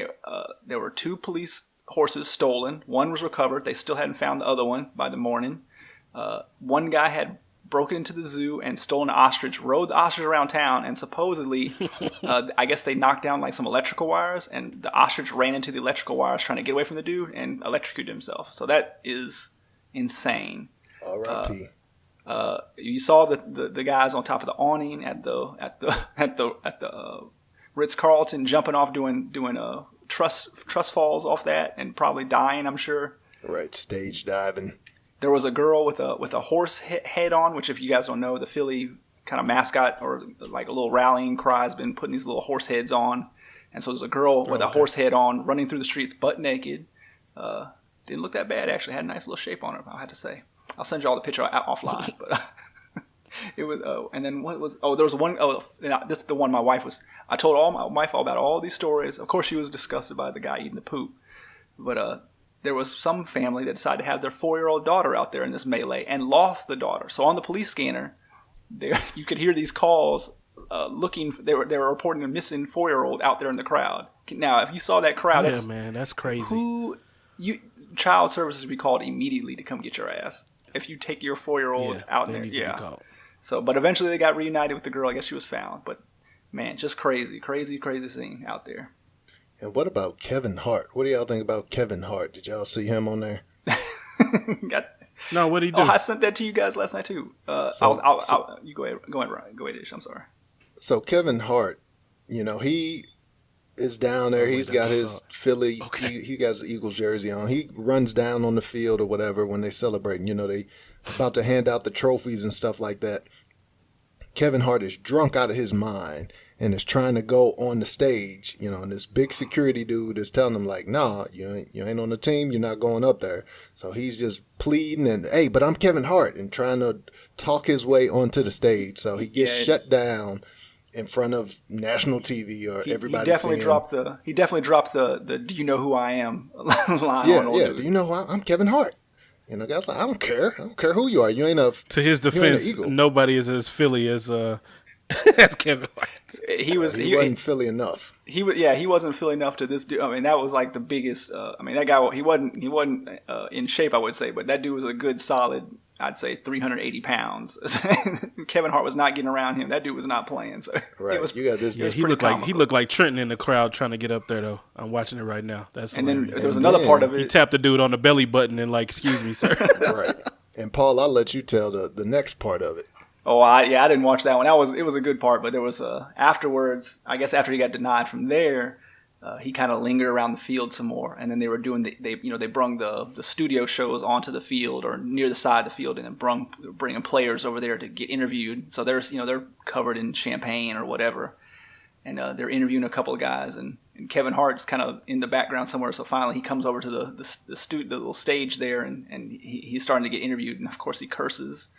There were 2 police horses stolen. One was recovered. They still hadn't found the other one by the morning. One guy had broken into the zoo and stolen an ostrich, rode the ostrich around town, and supposedly, I guess they knocked down like some electrical wires, and the ostrich ran into the electrical wires trying to get away from the dude and electrocuted himself. So that is insane. R.I.P. You saw the guys on top of the awning at the Ritz-Carlton jumping off, doing truss falls off that, and probably dying, I'm sure. Right, stage diving. There was a girl with a horse head on, which, if you guys don't know, the Philly kind of mascot or like a little rallying cry has been putting these little horse heads on. And so there's a girl with a horse head on running through the streets butt naked. Didn't look that bad, actually. Had a nice little shape on her, I have to say. I'll send you all the picture offline. But It was, and then what was, there was one, this is the one I told my wife all about all these stories. Of course, she was disgusted by the guy eating the poop. But there was some family that decided to have their 4-year-old daughter out there in this melee and lost the daughter. So on the police scanner, you could hear these calls they were reporting a missing 4-year-old out there in the crowd. Now, if you saw that crowd, man, that's crazy. Child services would be called immediately to come get your ass if you take your 4-year-old out there. Yeah. So, but eventually they got reunited with the girl. I guess she was found. But man, just crazy scene out there. And what about Kevin Hart? What do y'all think about Kevin Hart? Did y'all see him on there? No, what did he do? Oh, I sent that to you guys last night too. You go ahead, Ish. I'm sorry. So Kevin Hart, he is down there. He's got his Philly. Okay. He got his Eagles jersey on. He runs down on the field or whatever when they celebrating. They about to hand out the trophies and stuff like that. Kevin Hart is drunk out of his mind and is trying to go on the stage, and this big security dude is telling him like, nah, you ain't on the team, you're not going up there. So he's just pleading and, hey, but I'm Kevin Hart, and trying to talk his way onto the stage. So he gets shut down in front of national TV or everybody. He definitely dropped the "Do you know who I am?" line. Yeah. Do you know who I'm Kevin Hart? Guys like, I don't care who you are. You ain't a. To his defense, nobody is as Philly as as Kevin Hart. He wasn't Philly enough. He wasn't Philly enough to this dude. I mean, that was like the biggest. That guy, he wasn't in shape, I would say, but that dude was a good solid, I'd say 380 pounds. Kevin Hart was not getting around him. That dude was not playing. So right, you got this. Yeah, he looked like Trenton in the crowd trying to get up there though. I'm watching it right now. And then there was another part of it. He tapped the dude on the belly button and like, "Excuse me, sir." Right. And Paul, I'll let you tell the next part of it. Oh, I didn't watch that one. It was a good part, but there was afterwards. I guess after he got denied from there, he kind of lingered around the field some more, and then they were doing they brung the studio shows onto the field or near the side of the field, and then bringing players over there to get interviewed. So they're covered in champagne or whatever, and they're interviewing a couple of guys, and Kevin Hart's kind of in the background somewhere. So finally he comes over to the little stage there, and he's starting to get interviewed, and of course he curses.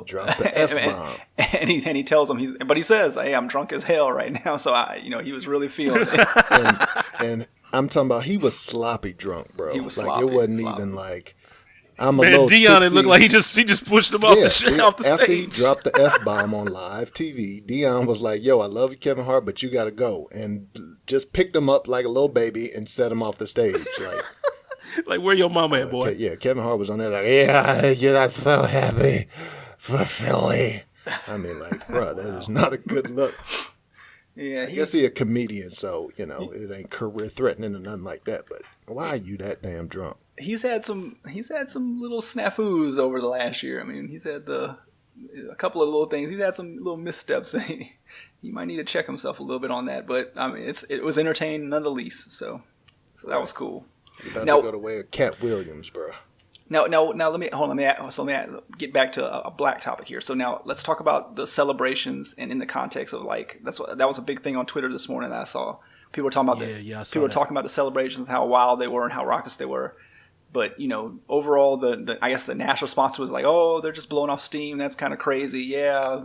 Drop the F-bomb. And he tells him he says, "Hey, I'm drunk as hell right now." So he was really feeling it. and I'm talking about he was sloppy drunk, bro. He was like sloppy, it wasn't even like I'm a man, little Dion, tipsy. It looked like he just pushed him off the stage. After he dropped the F-bomb on live TV, Dion was like, "Yo, I love you, Kevin Hart, but you got to go," and just picked him up like a little baby and set him off the stage. Like where your mama at, boy? Yeah, Kevin Hart was on there like, "Yeah, you're not so happy for Philly." I mean, like, bro, that is not a good look. Yeah, I guess he's a comedian, so it ain't career threatening or nothing like that. But why are you that damn drunk? He's had some little snafus over the last year. I mean, he's had a couple of little things. He's had some little missteps. He might need to check himself a little bit on that. But I mean, it was entertaining none the least. So that was cool. You're about to go the way of Cat Williams, bro. Now, let me get back to a black topic here. So now let's talk about the celebrations and in the context of like that was a big thing on Twitter this morning that I saw. People were talking about talking about the celebrations, how wild they were and how raucous they were. But overall, I guess the national sponsor was like, "Oh, they're just blowing off steam. That's kind of crazy. Yeah,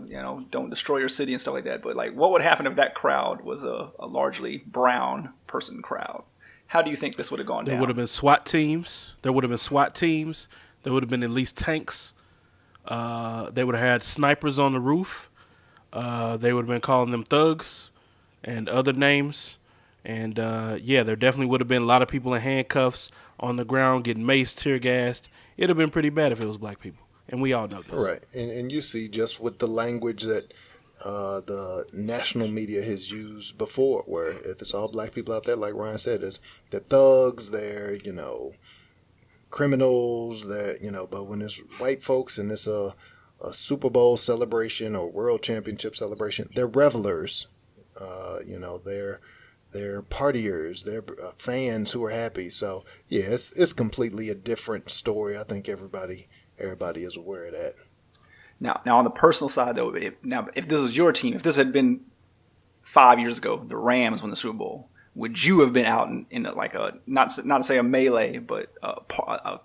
don't destroy your city and stuff like that." But like, what would happen if that crowd was a largely brown person crowd? How do you think this would have gone down? There would have been SWAT teams. There would have been at least tanks. They would have had snipers on the roof. They would have been calling them thugs and other names. And, there definitely would have been a lot of people in handcuffs on the ground getting maced, tear gassed. It would have been pretty bad if it was black people. And we all know this. Right. And you see just with the language that the national media has used before, where if it's all black people out there, like Ryan said, they're thugs, they're, criminals, but when it's white folks and it's a Super Bowl celebration or World Championship celebration, they're revelers, they're partiers, they're fans who are happy. So yeah, it's completely a different story. I think everybody is aware of that. Now on the personal side, though, if this was your team, if this had been 5 years ago, the Rams won the Super Bowl, would you have been out in like a not to say a melee, but a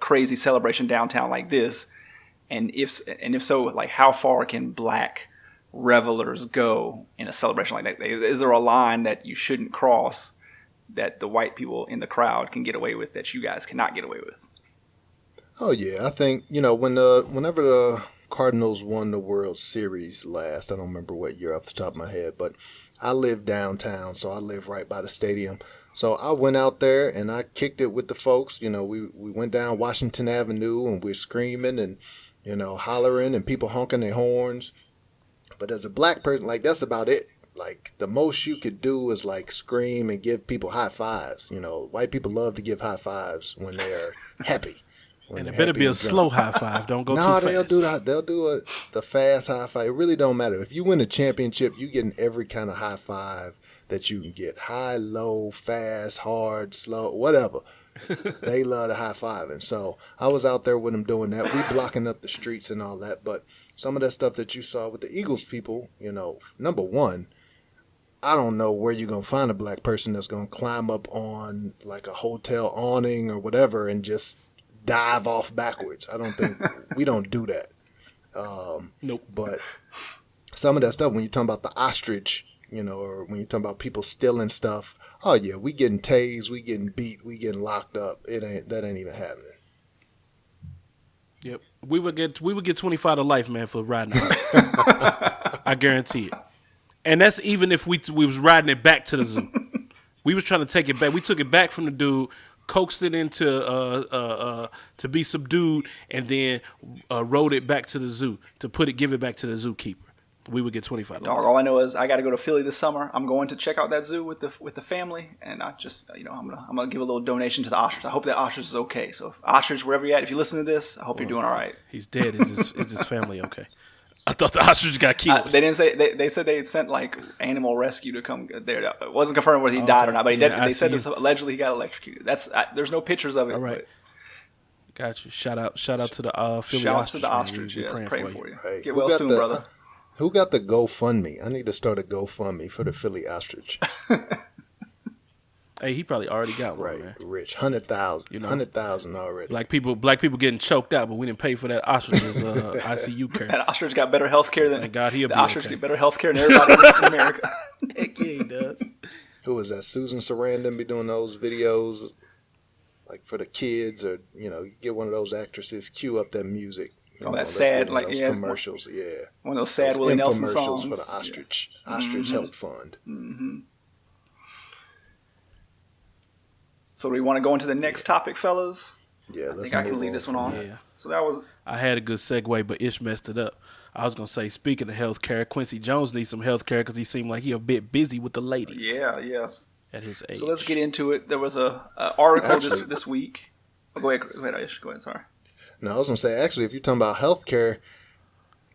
crazy celebration downtown like this? And if so, like how far can black revelers go in a celebration like that? Is there a line that you shouldn't cross that the white people in the crowd can get away with that you guys cannot get away with? Oh yeah, I think whenever the Cardinals won the World Series last, I don't remember what year off the top of my head, but I live downtown, so I live right by the stadium. So I went out there and I kicked it with the folks. We went down Washington Avenue and we're screaming and hollering and people honking their horns. But as a black person, like that's about it. Like the most you could do is like scream and give people high fives. White people love to give high fives when they are happy. And it better be a slow high five. Don't go too No, fast. they'll do the fast high five. It really don't matter. If you win a championship, you getting every kind of high five that you can get. High, low, fast, hard, slow, whatever. They love the high five. And so I was out there with them doing that. We blocking up the streets and all that. But some of that stuff that you saw with the Eagles people, number one, I don't know where you're going to find a black person that's going to climb up on like a hotel awning or whatever and just dive off backwards. I don't think we don't do that. Nope. But some of that stuff, when you're talking about the ostrich, or when you're talking about people stealing stuff, oh yeah, we getting tased, we getting beat, we getting locked up. That ain't even happening. Yep. We would get 25 to life, man, for riding it. I guarantee it. And that's even if we was riding it back to the zoo. We was trying to take it back. We took it back from the dude, coaxed it into to be subdued, and then rode it back to the zoo to give it back to the zookeeper. We would get 25. Dog, all I know is I got to go to Philly this summer. I'm going to check out that zoo with the family, and I just I'm gonna give a little donation to the ostrich. I hope that ostrich is okay. So ostrich, wherever you're at, if you listen to this, I hope you're doing all right. He's dead. Is his family okay? I thought the ostrich got killed. They didn't say. They said they sent like animal rescue to come there. It wasn't confirmed whether he died or not, but they said allegedly he got electrocuted. There's no pictures of it. All right. Got you. Shout out to the Philly shout ostrich. To the ostrich. Man. Yeah, praying for you. Hey, get well soon, brother. Who got the GoFundMe? I need to start a GoFundMe for the Philly ostrich. Hey, he probably already got one, right, man. Rich, 100,000, 100,000 already. Black people getting choked out, but we didn't pay for that ostrich's ICU care. That ostrich got better health care than Thank God the ostrich okay. get better health care than everybody in America. Heck yeah, he does. Who was that? Susan Sarandon be doing those videos, like for the kids, or you get one of those actresses, cue up that music. That's sad, like commercials, one of those sad Willie Nelson songs songs for the ostrich Help Fund. Mm-hmm. So do we want to go into the next topic, fellas? Yeah, I think I can lead this one off. Yeah. So that was. I had a good segue, but Ish messed it up. I was gonna say, speaking of healthcare, Quincy Jones needs some healthcare because he seemed like he a bit busy with the ladies. Yeah, yes. At his age. So let's get into it. There was a article this week. Oh, go ahead, Ish. Go ahead. Sorry. No, I was gonna say actually, if you're talking about healthcare,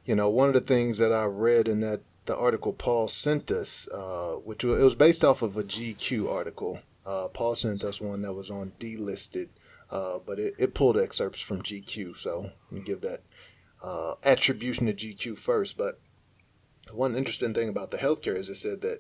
one of the things that I read in the article Paul sent us, it was based off of a GQ article. Paul sent us one that was on delisted, but it pulled excerpts from GQ. So let me give that attribution to GQ first. But one interesting thing about the healthcare is it said that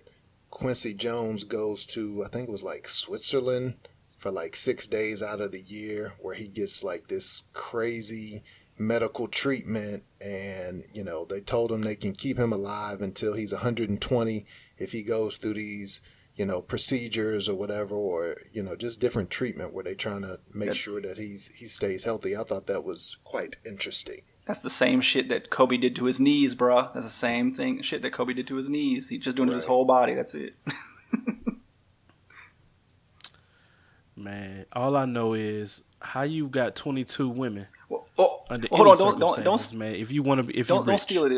Quincy Jones goes to, I think it was like Switzerland for like 6 days out of the year, where he gets like this crazy medical treatment, and they told him they can keep him alive until he's 120 if he goes through these procedures or whatever, or just different treatment where they're trying to make sure that he stays healthy. I thought that was quite interesting. That's the same shit that Kobe did to his knees, bruh. That's the same shit that Kobe did to his knees. He's just doing it to his whole body. That's it. Man, all I know is how you got 22 women under hold any on, circumstances, don't, man. If you want to, don't steal it.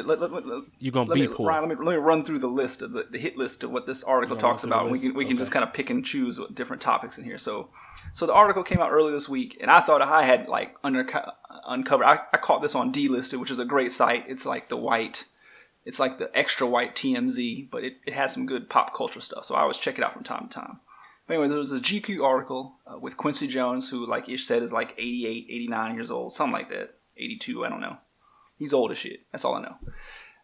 You're gonna be poor. Ryan, let me run through the list of the hit list of what this article talks about. We can just kind of pick and choose different topics in here. So the article came out earlier this week, and I thought I had like uncovered. I caught this on Delisted, which is a great site. It's like it's like the extra white TMZ, but it has some good pop culture stuff. So I always check it out from time to time. But anyway, there was a GQ article with Quincy Jones, who, like Ish said, is like 88, 89 years old, something like that. 82, I don't know. He's old as shit. That's all I know.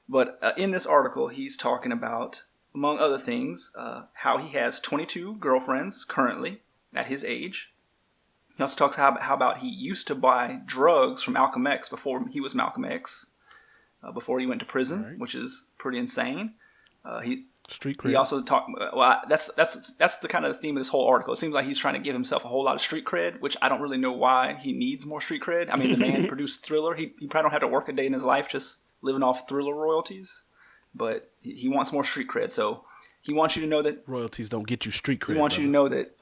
But in this article, he's talking about, among other things, how he has 22 girlfriends currently at his age. He also talks how about he used to buy drugs from Malcolm X before he was Malcolm X, before he went to prison, which is pretty insane. Street cred. He also talked. Well, that's the kind of theme of this whole article. It seems like he's trying to give himself a whole lot of street cred, which I don't really know why he needs more street cred. I mean, the man produced Thriller. He probably don't have to work a day in his life just living off Thriller royalties, but he wants more street cred. So he wants you to know that royalties don't get you street cred. He wants you to know that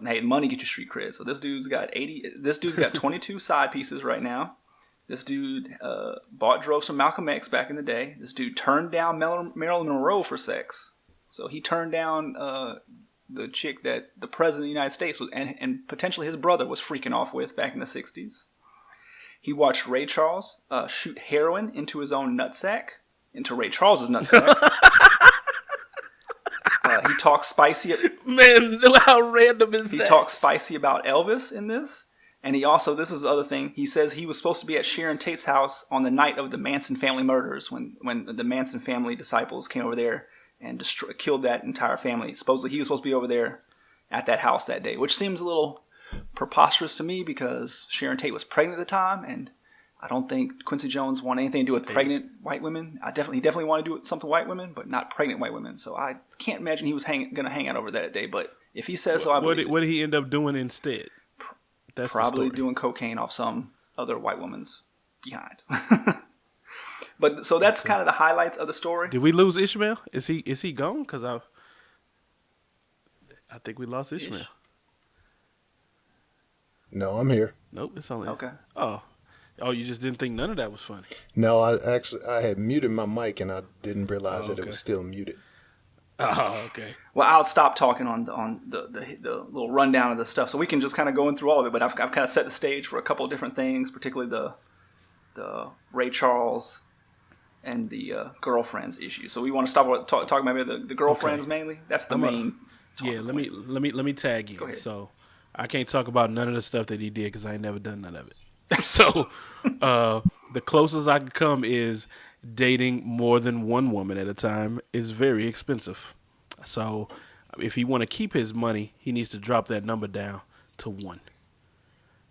hey, money gets you street cred. So this dude's got 22 side pieces right now. This dude drove some Malcolm X back in the day. This dude turned down Marilyn Monroe for sex. So he turned down the chick that the president of the United States was, and potentially his brother was freaking off with back in the 60s. He watched Ray Charles shoot heroin into his own nutsack, into Ray Charles's nutsack. He talks spicy. Man, how random is that? He talks spicy about Elvis in this. And he also, this is the other thing, he says he was supposed to be at Sharon Tate's house on the night of the Manson family murders when the Manson family disciples came over there and killed that entire family. Supposedly he was supposed to be over there at that house that day, which seems a little preposterous to me because Sharon Tate was pregnant at the time, and I don't think Quincy Jones wanted anything to do with pregnant white women. He definitely wanted to do something with white women, but not pregnant white women. So I can't imagine he was going to hang out over that day. But if he says so, I believe what did he end up doing instead? That's probably doing cocaine off some other white woman's behind. But so that's kind of the highlights of the story. Did we lose Ishmael? Is he gone? Because I think we lost Ishmael. No, I'm here. Nope, it's only okay. Oh, you just didn't think none of that was funny? No, I had muted my mic and I didn't realize that it was still muted. Oh, okay. Well, I'll stop talking on the little rundown of the stuff, so we can just kind of go in through all of it. But I've kind of set the stage for a couple of different things, particularly the Ray Charles and the girlfriends issue. So we want to stop talking about the girlfriends mainly. That's the main. Yeah, let me tag you. Go ahead. So I can't talk about none of the stuff that he did because I ain't never done none of it. So the closest I can come is dating more than one woman at a time is very expensive. So if he want to keep his money, he needs to drop that number down to one.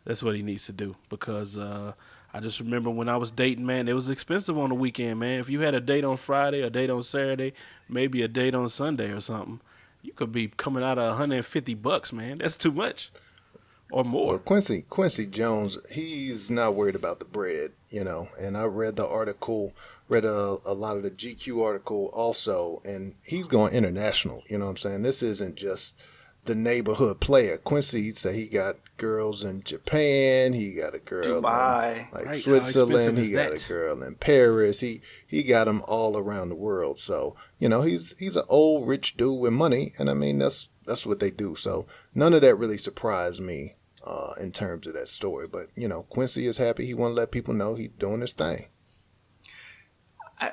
That's what he needs to do because I just remember when I was dating, man, it was expensive on the weekend, man. If you had a date on Friday, a date on Saturday, maybe a date on Sunday or something, you could be coming out of $150, man. That's too much. Or more. Well, Quincy Jones, he's not worried about the bread, and I read the article, read a lot of the GQ article also, and he's going international, you know what I'm saying? This isn't just the neighborhood player. Quincy said he got girls in Japan, he got a girl Dubai, in Switzerland, he got a girl in Paris, he got them all around the world. So, he's an old rich dude with money, and I mean that's what they do. So none of that really surprised me in terms of that story. But Quincy is happy. He want to let people know he's doing his thing. I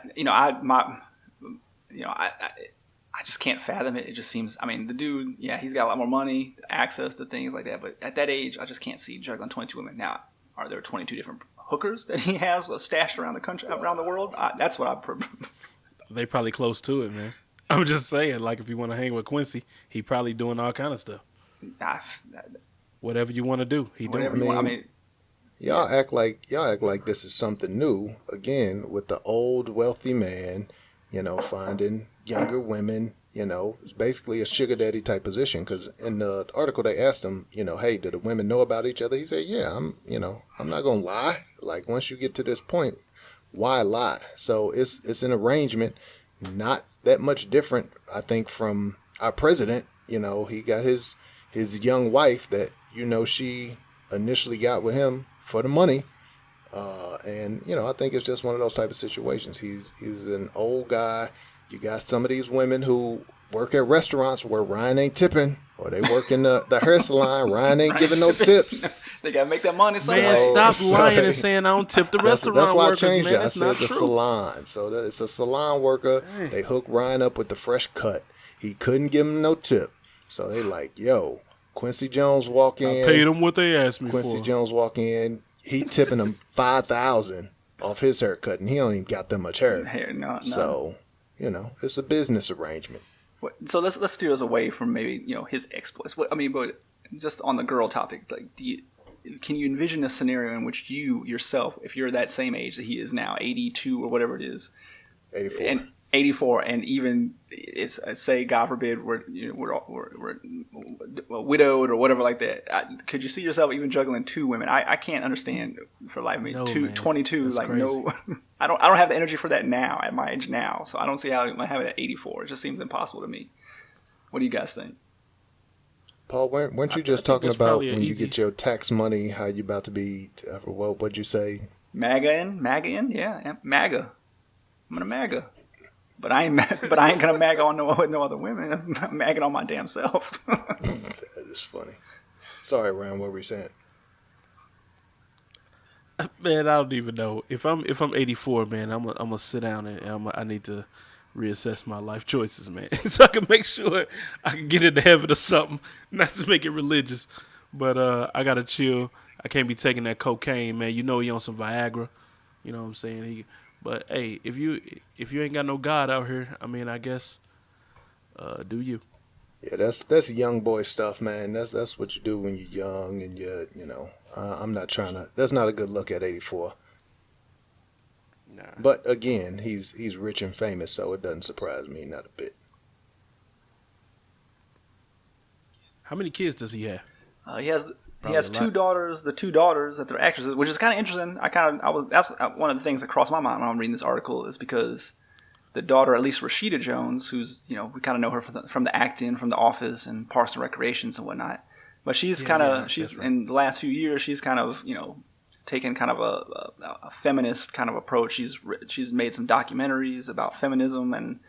just can't fathom it. It just seems. I mean, the dude, yeah, he's got a lot more money, access to things like that. But at that age, I just can't see juggling 22 women. Now, are there 22 different hookers that he has stashed around the country, around the world? That's what I. They probably close to it, man. I'm just saying, like, if you want to hang with Quincy, he probably doing all kind of stuff. Whatever you want to do, he doing. Y'all act like this is something new. Again, with the old wealthy man, finding younger women. It's basically a sugar daddy type position. Because in the article they asked him, hey, do the women know about each other? He said, yeah, I'm not gonna lie. Like once you get to this point, why lie? So it's an arrangement, not that much different, I think, from our president. He got his young wife that she initially got with him for the money, and I think it's just one of those type of situations. He's an old guy. You got some of these women who work at restaurants where Ryan ain't tipping, or they work in the hair salon. Ryan ain't giving no tips. They gotta make that money. Man, stop lying and saying I don't tip the restaurant workers. That's why workers, I changed man. it. I said the salon. So it's a salon worker. Dang. They hook Ryan up with the fresh cut. He couldn't give him no tip. So they like, yo, Quincy Jones walk in. I paid them what they asked me Quincy for. Jones walk in. He tipping him $5,000 off his haircut, and he don't even got that much hair. No. So, it's a business arrangement. So let's steer us away from maybe his exploits. But just on the girl topic, like, can you envision a scenario in which you yourself, if you're that same age that he is now, 82 or whatever it is, 84. and 84, and even it's say God forbid we're widowed or whatever like that, could you see yourself even juggling two women? I can't understand for life. I mean, No, 22, that's like crazy. no, I don't have the energy for that now at my age now. So I don't see how I have it at 84. It just seems impossible to me. What do you guys think? Paul, weren't you just I think talking that's about probably when you easy. get your tax money, how you about to be, what'd you say? MAGA in, yeah, MAGA. I'm gonna MAGA. But I ain't gonna mag on no other women. I'm magging on my damn self. That is funny. Sorry, Ryan, what were you saying? Man, I don't even know if I'm 84, man. I'm gonna sit down and I need to reassess my life choices, man, so I can make sure I can get into heaven or something. Not to make it religious, but I gotta chill. I can't be taking that cocaine, man. You know he on some Viagra. You know what I'm saying? But hey, if you ain't got no God out here, I mean, I guess, do you? Yeah, that's young boy stuff, man. That's what you do when you're young and I'm not trying to. That's not a good look at 84. Nah. But again, he's rich and famous, so it doesn't surprise me not a bit. How many kids does he have? He has Probably a two lot. daughters. The two daughters that they're actresses, which is kind of interesting. That's one of the things that crossed my mind when I'm reading this article, is because the daughter, at least Rashida Jones, who's we kind of know her from the acting, from The Office and Parks and Recreations and whatnot. But she's that's right. in the last few years, she's kind of taken kind of a feminist kind of approach. She's made some documentaries about feminism and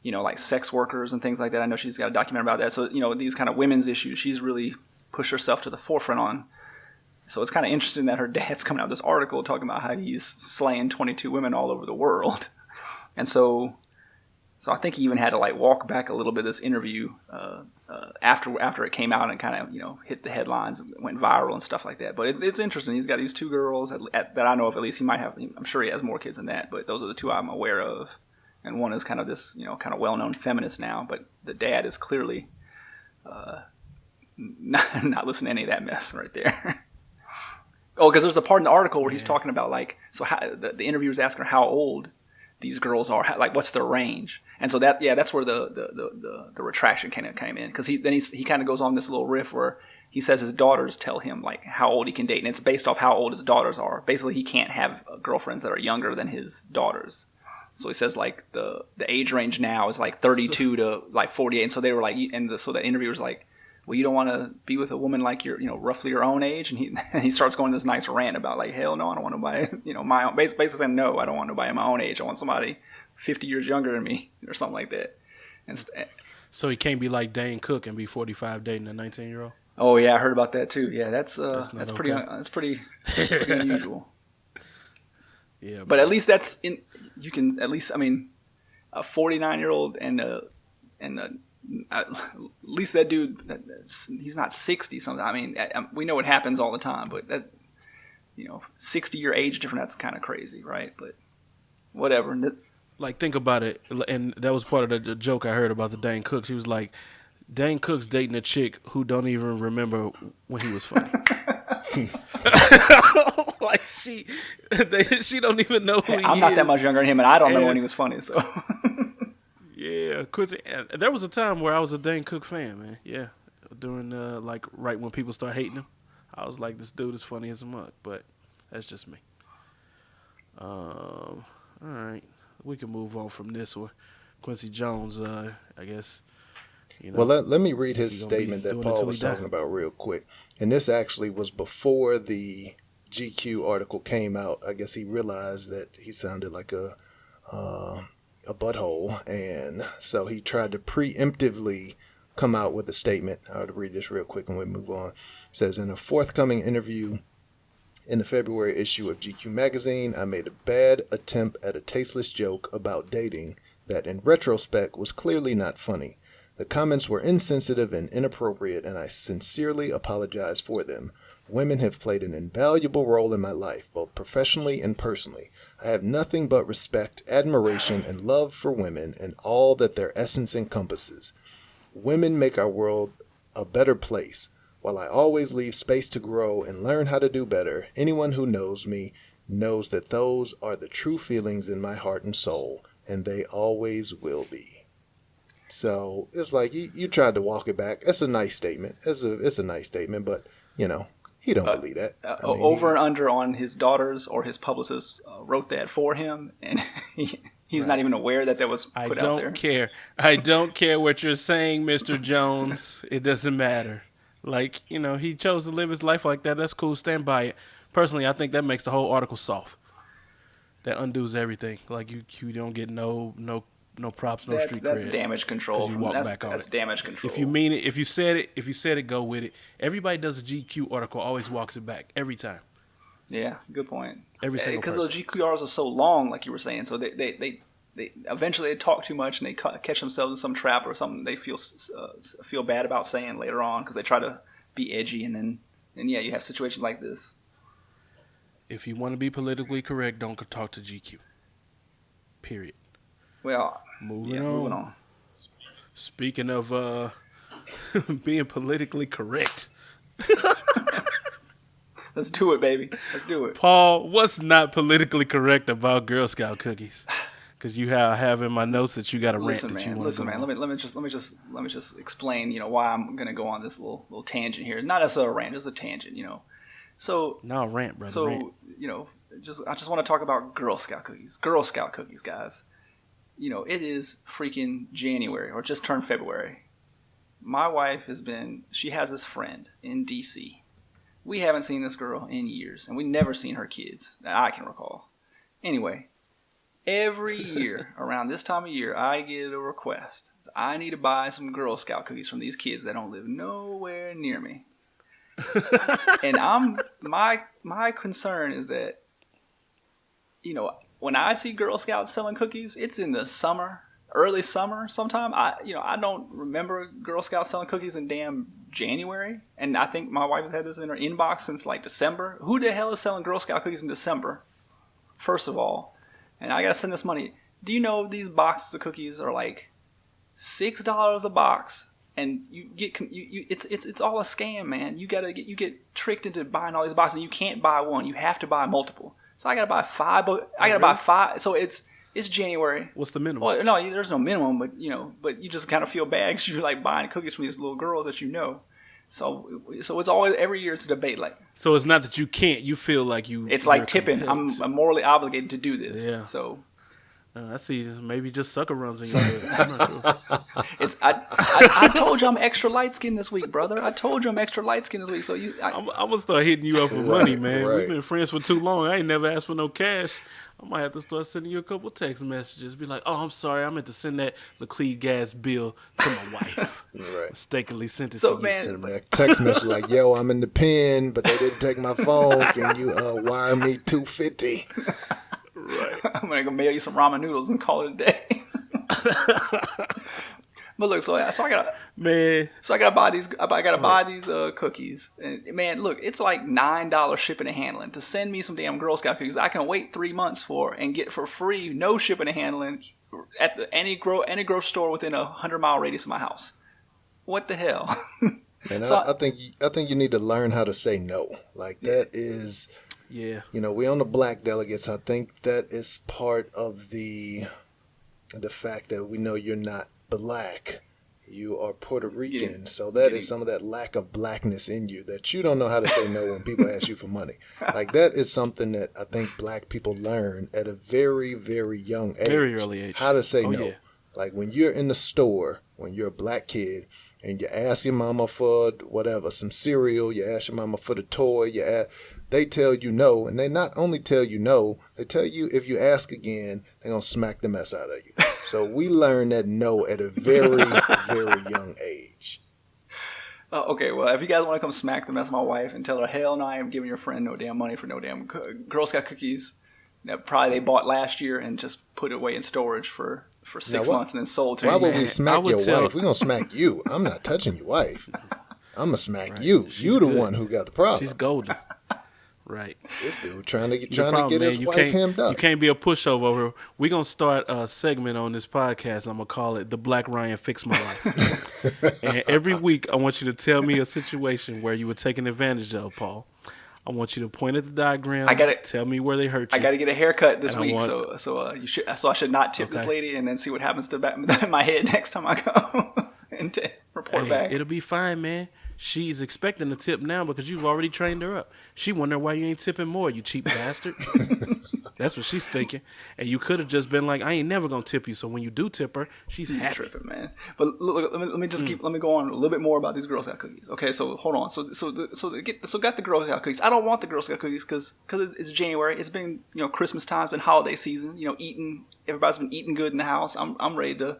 like sex workers and things like that. I know she's got a documentary about that. So these kind of women's issues, she's really pushed herself to the forefront on. So it's kind of interesting that her dad's coming out with this article talking about how he's slaying 22 women all over the world. And so I think he even had to like walk back a little bit this interview after it came out and kind of hit the headlines, went viral and stuff like that. But it's interesting. He's got these two girls that I know of. At least he might have. I'm sure he has more kids than that. But those are the two I'm aware of. And one is kind of this kind of well-known feminist now. But the dad is clearly not listening to any of that mess right there. Oh, because there's a part in the article where he's talking about like, so how, the interviewer's asking her how old these girls are, like what's their range, and so that's where the retraction came in, because he kind of goes on this little riff where he says his daughters tell him like how old he can date, and it's based off how old his daughters are. Basically, he can't have girlfriends that are younger than his daughters. So he says like the age range now is like 32 to like 48, and so they were like, so the interviewer's like, well, you don't want to be with a woman like your, roughly your own age, and he starts going this nice rant about like, hell no, I don't want nobody, my own. Basically saying, no, I don't want nobody my own age. I want somebody 50 years younger than me or something like that. And So he can't be like Dane Cook and be 45 dating a 19-year-old. oh yeah, I heard about that too. Yeah, that's pretty okay. that's pretty unusual. Yeah, But at least that's in. You can at least, I mean, a 49-year-old and at least that dude, he's not 60 something. I mean, we know it happens all the time, but that 60-year age difference, that's kind of crazy, right? But whatever. like think about it, and that was part of the joke I heard about the Dane Cooks. He was like, Dane Cook's dating a chick who don't even remember when he was funny. Like she don't even know who he is. I'm not that much younger than him, and I don't remember when he was funny. So yeah, Quincy. There was a time where I was a Dane Cook fan, man. Yeah, during like right when people start hating him, I was like, this dude is funny as a mug. But that's just me. All right, we can move on from this one. Quincy Jones, I guess. Well, let me read his He gonna be statement that doing it Paul till was he die. talking about real quick. And this actually was before the GQ article came out. I guess he realized that he sounded like a butthole, and so he tried to preemptively come out with a statement. I'll read this real quick and we move on. It says, in a forthcoming interview in the February issue of GQ magazine, I made a bad attempt at a tasteless joke about dating that in retrospect was clearly not funny. The comments were insensitive and inappropriate, and I sincerely apologize for them. Women have played an invaluable role in my life, both professionally and personally. I have nothing but respect, admiration, and love for women and all that their essence encompasses. Women make our world a better place. While I always leave space to grow and learn how to do better, anyone who knows me knows that those are the true feelings in my heart and soul, and they always will be. So it's like you tried to walk it back. It's a nice statement. It's a nice statement, but he don't believe that. Over and under on his daughters or his publicist wrote that for him, and he's not even aware that was put out there. I don't care what you're saying, Mr. Jones. It doesn't matter. Like, he chose to live his life like that. That's cool. Stand by it. Personally, I think that makes the whole article soft. That undoes everything. Like, you don't get no props, no street cred. That's damage control. That's damage control. If you mean it, if you said it, go with it. Everybody does a GQ article, always walks it back every time. Yeah, good point. Every single person. Because those GQ articles are so long, like you were saying, so they eventually they talk too much and they catch themselves in some trap or something they feel bad about saying later on because they try to be edgy and you have situations like this. If you want to be politically correct, don't talk to GQ. Period. Well, moving on. Speaking of being politically correct. Let's do it, baby. Let's do it. Paul, what's not politically correct about Girl Scout cookies? Because you have in my notes that you got a rant that you want to go on. Let me just explain, why I'm gonna go on this little tangent here. Not as a rant, just a tangent, So no rant, brother. So rant. I just want to talk about Girl Scout cookies. Girl Scout cookies, guys. It is freaking January or just turned February. My wife she has this friend in DC. We haven't seen this girl in years, and we never seen her kids that I can recall. Anyway. Every year, around this time of year, I get a request. I need to buy some Girl Scout cookies from these kids that don't live nowhere near me. And my concern is that, when I see Girl Scouts selling cookies, it's in the summer, early summer sometime. I don't remember Girl Scouts selling cookies in damn January. And I think my wife has had this in her inbox since like December. Who the hell is selling Girl Scout cookies in December? First of all. And I gotta send this money. Do you know these boxes of cookies are like $6 a box, and you get it's all a scam, man. You get tricked into buying all these boxes, and you can't buy one. You have to buy multiple. So I gotta buy five. Buy 5. So it's January. What's the minimum? Well, no, there's no minimum, but you just kind of feel bad because you're like buying cookies from these little girls that you know. So it's always every year it's a debate like. So it's not that you can't. You feel like you. It's like tipping. I'm morally obligated to do this. Yeah. So. I see. Maybe just Sucka runs in your head. I'm not sure. I told you I'm extra light skinned this week, brother. I told you I'm extra light skinned this week. So I'm gonna start hitting you up for money, man. Right. We've been friends for too long. I ain't never asked for no cash. I might have to start sending you a couple text messages. Be like, oh, I'm sorry. I meant to send that Laclede gas bill to my wife. Right. Mistakenly sent it to you. Send them a text message like, yo, I'm in the pen, but they didn't take my phone. Can you wire me $250? Right. I'm going to go mail you some ramen noodles and call it a day. But look, so I gotta buy these. I gotta buy these cookies. And man, look, it's like $9 shipping and handling to send me some damn Girl Scout cookies. I can wait 3 months for and get for free, no shipping and handling at any grocery store within a 100-mile radius of my house. What the hell? Man, so I think you need to learn how to say no. Like that is, we on the Black Delegates. I think that is part of the fact that we know you're not Black, you are Puerto Rican, so that is some of that lack of blackness in you that you don't know how to say no when people ask you for money. Like that is something that I think Black people learn at a very, very young age. Very early age. How to say no. Yeah. Like when you're in the store, when you're a Black kid, and you ask your mama for whatever, some cereal, you ask your mama for the toy, they tell you no, and they not only tell you no, they tell you if you ask again, they're going to smack the mess out of you. So we learned that no at a very, very young age. Okay, well, if you guys want to come smack the mess of my wife and tell her, hell no, I am giving your friend no damn money for no damn Girl Scout cookies that probably they bought last year and just put away in storage for 6 months and then sold to you. Why would we smack your wife? We're going to smack you. I'm not touching your wife. I'm going to smack you. You the one who got the problem. She's golden. Right. This dude trying to The get his wife hemmed up. You can't be a pushover over. We're going to start a segment on this podcast. I'm going to call it The Black Ryan Fix My Life. And every week, I want you to tell me a situation where you were taken advantage of, Paul. I want you to point at the diagram. Tell me where they hurt you. I got to get a haircut this week, so I should not tip this lady and then see what happens to my head next time I go and report back. It'll be fine, man. She's expecting a tip now because you've already trained her up. She wondering why you ain't tipping more, you cheap bastard. That's what she's thinking. And you could have just been like, I ain't never gonna tip you. So when you do tip her, she's happy. Tripping, man. But look, let me go on a little bit more about these Girl Scout cookies. Okay, so hold on. So got the Girl Scout cookies. I don't want the Girl Scout cookies because it's January. It's been Christmas time. It's been holiday season. Everybody's been eating good in the house. I'm ready to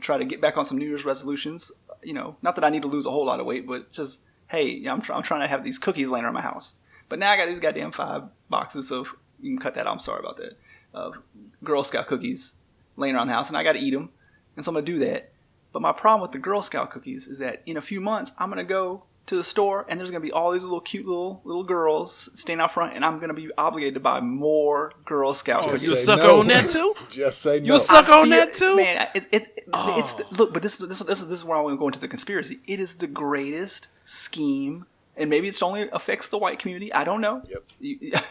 try to get back on some New Year's resolutions. Not that I need to lose a whole lot of weight, but just, hey, I'm trying to have these cookies laying around my house. But now I got these goddamn 5 boxes of, you can cut that out, I'm sorry about that, of Girl Scout cookies laying around the house, and I got to eat them. And so I'm going to do that. But my problem with the Girl Scout cookies is that in a few months, I'm going to go to the store, and there's going to be all these little cute little girls standing out front, and I'm going to be obligated to buy more Girl Scout cookies. You a sucker on that too? Just say no. You a sucker on that too? Man, look, but this is where I want to go into the conspiracy. It is the greatest scheme, and maybe it's only affects the white community. I don't know. Yep.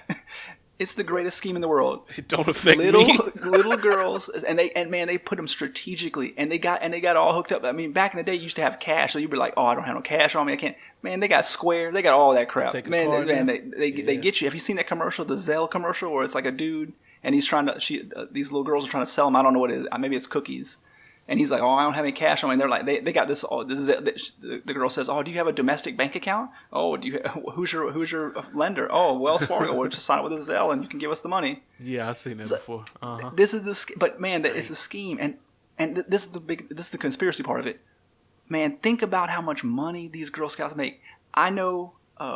It's the greatest scheme in the world. It don't affect me. Little girls, and they put them strategically, and they got all hooked up. I mean, back in the day, you used to have cash, so you'd be like, oh, I don't have no cash on me, I can't. Man, they got Square, they got all that crap. They get you. Have you seen that commercial, the Zelle commercial, where it's like a dude and he's trying to these little girls are trying to sell him. I don't know what it is. Maybe it's cookies. And he's like, oh, I don't have any cash on me. And they're like, they got this. Oh, the girl says, oh, do you have a domestic bank account? Oh, who's your lender? Oh, Wells Fargo. We'll just sign up with a Zelle and you can give us the money. Yeah, I've seen that before. This is but man, it's a scheme, and this is the conspiracy part of it. Man, think about how much money these Girl Scouts make. I know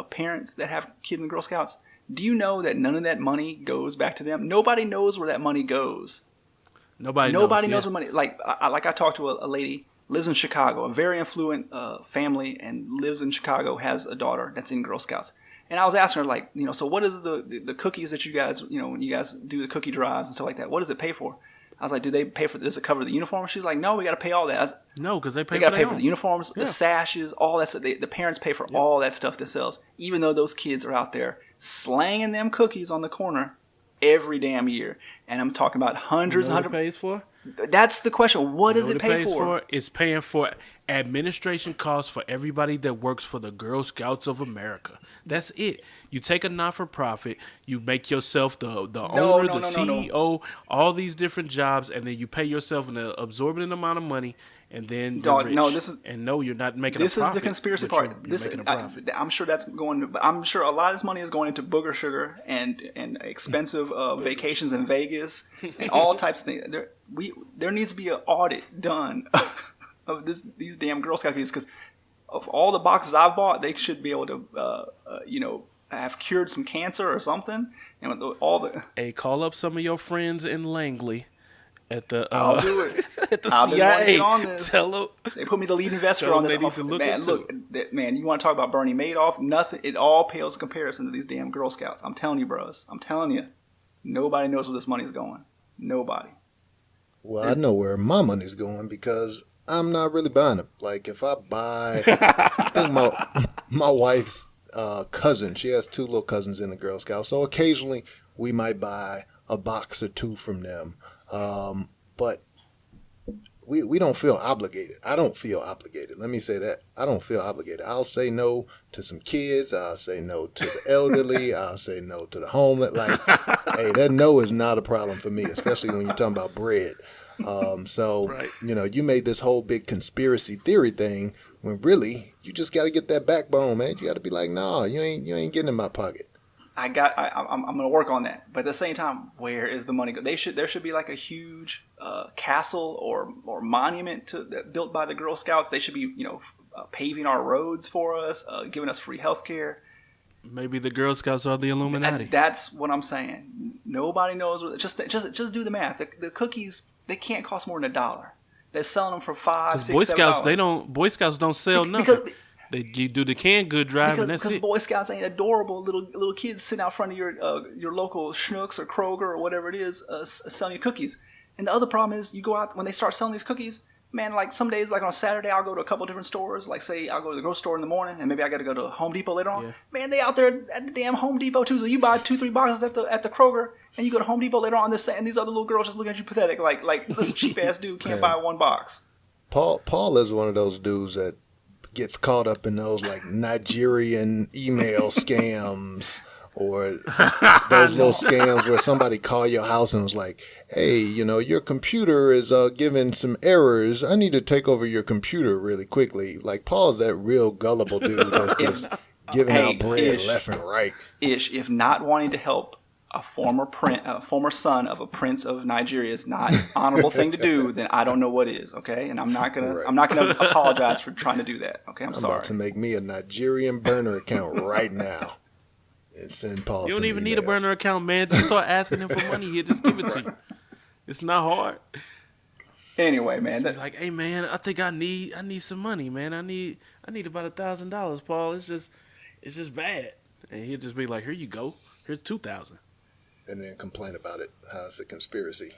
parents that have kids in Girl Scouts. Do you know that none of that money goes back to them? Nobody knows where that money goes. Nobody knows where money. Like I talked to a lady, lives in Chicago, a very affluent family, and lives in Chicago, has a daughter that's in Girl Scouts. And I was asking her, like, so what is the cookies that you guys, when you guys do the cookie drives and stuff like that, what does it pay for? I was like, do they pay for, does it cover the uniform? She's like, no, we got to pay all that. No, because they got to pay for the uniforms, the sashes, all that stuff. The parents pay for all that stuff that sells, even though those kids are out there slanging them cookies on the corner every damn year. And I'm talking about hundreds and hundreds. Pays for? That's the question. What does it pay for? It's paying for administration costs for everybody that works for the Girl Scouts of America. That's it. You take a not-for-profit, you make yourself the owner, the CEO, all these different jobs, and then you pay yourself an absorbent amount of money, and then you're rich. No, this is, and no, you're not making a profit. This is the conspiracy part. I'm sure that's going. I'm sure a lot of this money is going into booger sugar and expensive vacations in Vegas and all types of things. There needs to be an audit done of these damn Girl Scout cookies, because of all the boxes I've bought, they should be able to have cured some cancer or something. And with all the call up some of your friends in Langley. I'll do it. At the I've CIA. been on this. Tell them. They put me the lead investor on this. Man, you want to talk about Bernie Madoff? Nothing. It all pales in comparison to these damn Girl Scouts. I'm telling you, bros. I'm telling you. Nobody knows where this money's going. Nobody. Well, I know where my money's going because I'm not really buying them. Like, if I buy, I think my wife's cousin, she has 2 little cousins in the Girl Scouts, so occasionally we might buy a box or 2 from them. But we don't feel obligated. I don't feel obligated. Let me say that. I don't feel obligated. I'll say no to some kids. I'll say no to the elderly. I'll say no to the homeless. Like, hey, that no is not a problem for me, especially when you're talking about bread. Right. You made this whole big conspiracy theory thing when really you just got to get that backbone, man. You got to be like, nah, you ain't getting in my pocket. I'm going to work on that. But at the same time, where is the money go? There should be like a huge castle or monument built by the Girl Scouts. They should be, paving our roads for us, giving us free health care. Maybe the Girl Scouts are the Illuminati. That's what I'm saying. Nobody knows. Just do the math. The cookies, they can't cost more than $1. They're selling them for $5, $6, Boy Scouts, $7. Boy Scouts don't sell nothing. You do the canned good drive, and that's Because it. Boy Scouts ain't adorable little kids sitting out front of your local Schnucks or Kroger or whatever it is selling you cookies. And the other problem is you go out when they start selling these cookies. Man, like some days, like on a Saturday, I'll go to a couple different stores. Like say I'll go to the grocery store in the morning, and maybe I got to go to Home Depot later on. Yeah. Man, they out there at the damn Home Depot too. So you buy 2-3 boxes at the Kroger, and you go to Home Depot later on. And these other little girls just looking at you pathetic, like this cheap ass dude can't buy one box. Paul is one of those dudes that gets caught up in those like Nigerian email scams or those little scams where somebody call your house and was like, hey, your computer is giving some errors. I need to take over your computer really quickly. Like Paul's that real gullible dude that's just giving out bread left and right. If not wanting to help a former son of a prince of Nigeria is not an honorable thing to do, then I don't know what is. Okay, and I'm not gonna apologize for trying to do that. Okay, I'm sorry. About to make me a Nigerian burner account right now and send Paul. You don't even need a burner account, man. Just start asking him for money. He'll just give it to you. It's not hard. Anyway, man, like, hey, man, I think I need some money, man. I need about $1,000, Paul. It's just bad. And he'll just be like, here you go. Here's $2,000. And then complain about it, how it's a conspiracy.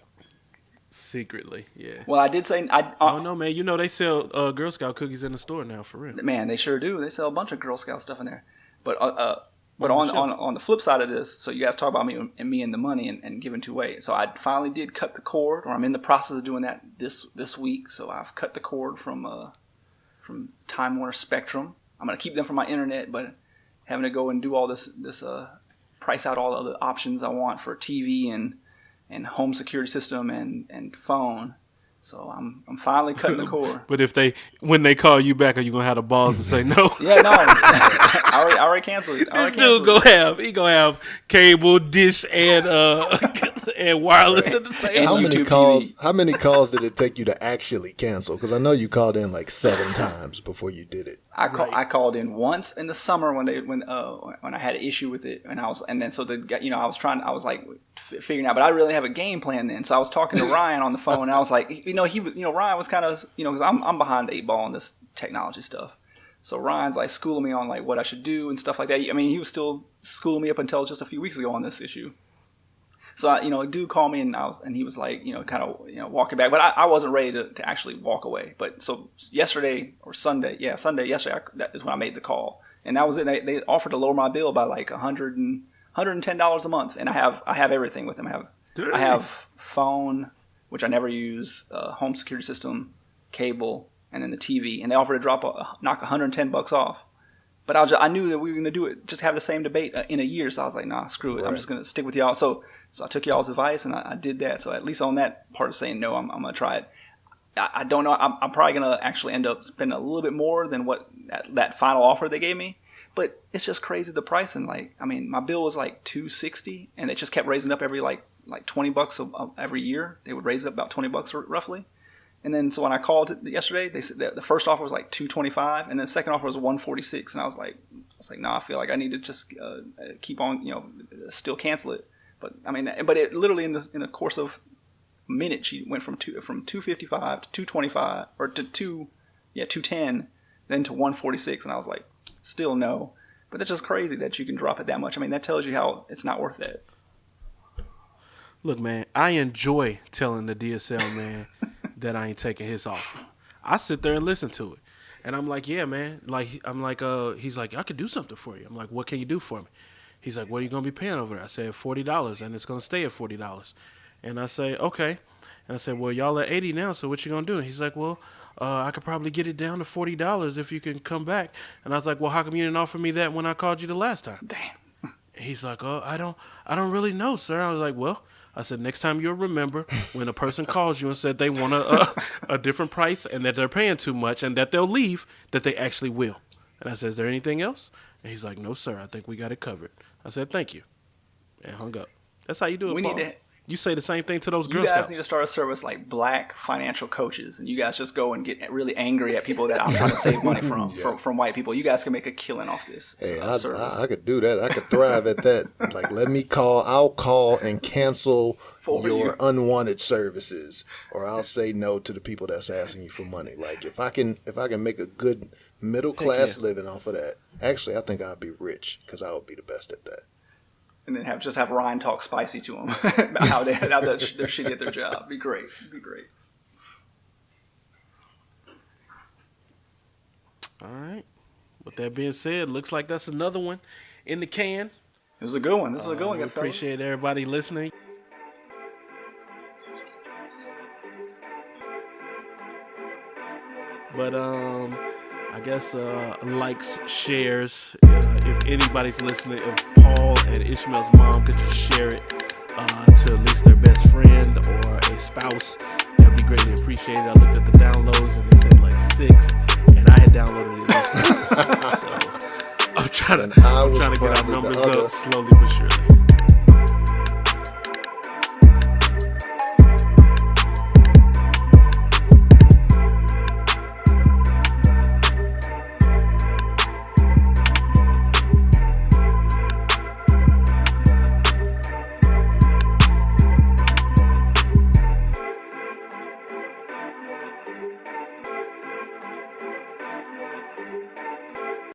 Secretly, yeah. Well, I did say I don't know, man. They sell Girl Scout cookies in the store now, for real. Man, they sure do. They sell a bunch of Girl Scout stuff in there. But on the flip side of this, so you guys talk about me and the money and giving two ways. So I finally did cut the cord, or I'm in the process of doing that this week. So I've cut the cord from Time Warner Spectrum. I'm gonna keep them for my internet, but having to go and do all this price out all the other options I want for TV and home security system and phone. So I'm finally cutting the cord. But when they call you back, are you gonna have the balls to say no? Yeah, no. I already canceled it. This dude gonna have cable, dish, and and wireless at the same time. How many calls did it take you to actually cancel? Because I know you called in like 7 times before you did it. I called in once in the summer when I had an issue with it, and I was like figuring out, but I really have a game plan then. So I was talking to Ryan on the phone, and I was like, Ryan was kind of, because I'm behind the 8 ball on this technology stuff. So Ryan's like schooling me on like what I should do and stuff like that. I mean, he was still schooling me up until just a few weeks ago on this issue. So a dude called me and he was like, kind of, walking back, but I wasn't ready to actually walk away. But so yesterday, that is when I made the call, and that was it. They offered to lower my bill by like $110 a month, and I have everything with them. I have phone, which I never use, home security system, cable, and then the TV, and they offered to knock $110 off. But I knew that we were going to do it, just have the same debate in a year. So I was like, nah, screw it. Right. I'm just going to stick with y'all. So I took y'all's advice and I did that. So at least on that part of saying no, I'm going to try it. I don't know. I'm probably going to actually end up spending a little bit more than what that final offer they gave me. But it's just crazy, the pricing. Like, I mean, my bill was like $260, and it just kept raising up every like $20 every year. They would raise it up about $20 roughly. And then so when I called yesterday, they said that the first offer was like $225, and then the second offer was $146. And I was like, nah, I feel like I need to just keep on, still cancel it. But I mean, but it literally in the course of a minute, she went from $255 to $225 or to $210, then to $146, and I was like, still no. But that's just crazy that you can drop it that much. I mean, that tells you how it's not worth that. Look, man, I enjoy telling the DSL man that I ain't taking his offer. I sit there and listen to it. And I'm like, yeah, man. He's like, I could do something for you. I'm like, what can you do for me? He's like, what are you going to be paying over there? I said, $40, and it's going to stay at $40. And I say, okay. And I said, well, y'all at $80 now, so what you going to do? And he's like, well, I could probably get it down to $40 if you can come back. And I was like, well, how come you didn't offer me that when I called you the last time? Damn. He's like, oh, I don't really know, sir. I was like, well, I said, next time you'll remember when a person calls you and said they want a different price and that they're paying too much and that they'll leave, that they actually will. And I said, is there anything else? And he's like, no, sir, I think we got it covered. I said, thank you. And hung up. That's how you do it, Paul. You say the same thing to those Girl Scouts. You guys need to start a service like Black Financial Coaches, and you guys just go and get really angry at people that I'm trying to save money from white people. You guys can make a killing off this service. I could do that. I could thrive at that. Like, I'll call and cancel your unwanted services, or I'll say no to the people that's asking you for money. Like, if I can make a good middle class living off of that. Actually, I think I'd be rich because I would be the best at that. And then have Ryan talk spicy to him about how they're shitty at their job. Be great. Be great. All right. With that being said, looks like that's another one in the can. It was a good one. This was a good one. We appreciate everybody listening. But I guess likes, shares. If anybody's listening, if Paul and Ishmael's mom could just share it to at least their best friend or a spouse, that'd be greatly appreciated. I looked at the downloads and it said like 6, and I had downloaded it. So I'm trying to get our numbers up slowly but surely.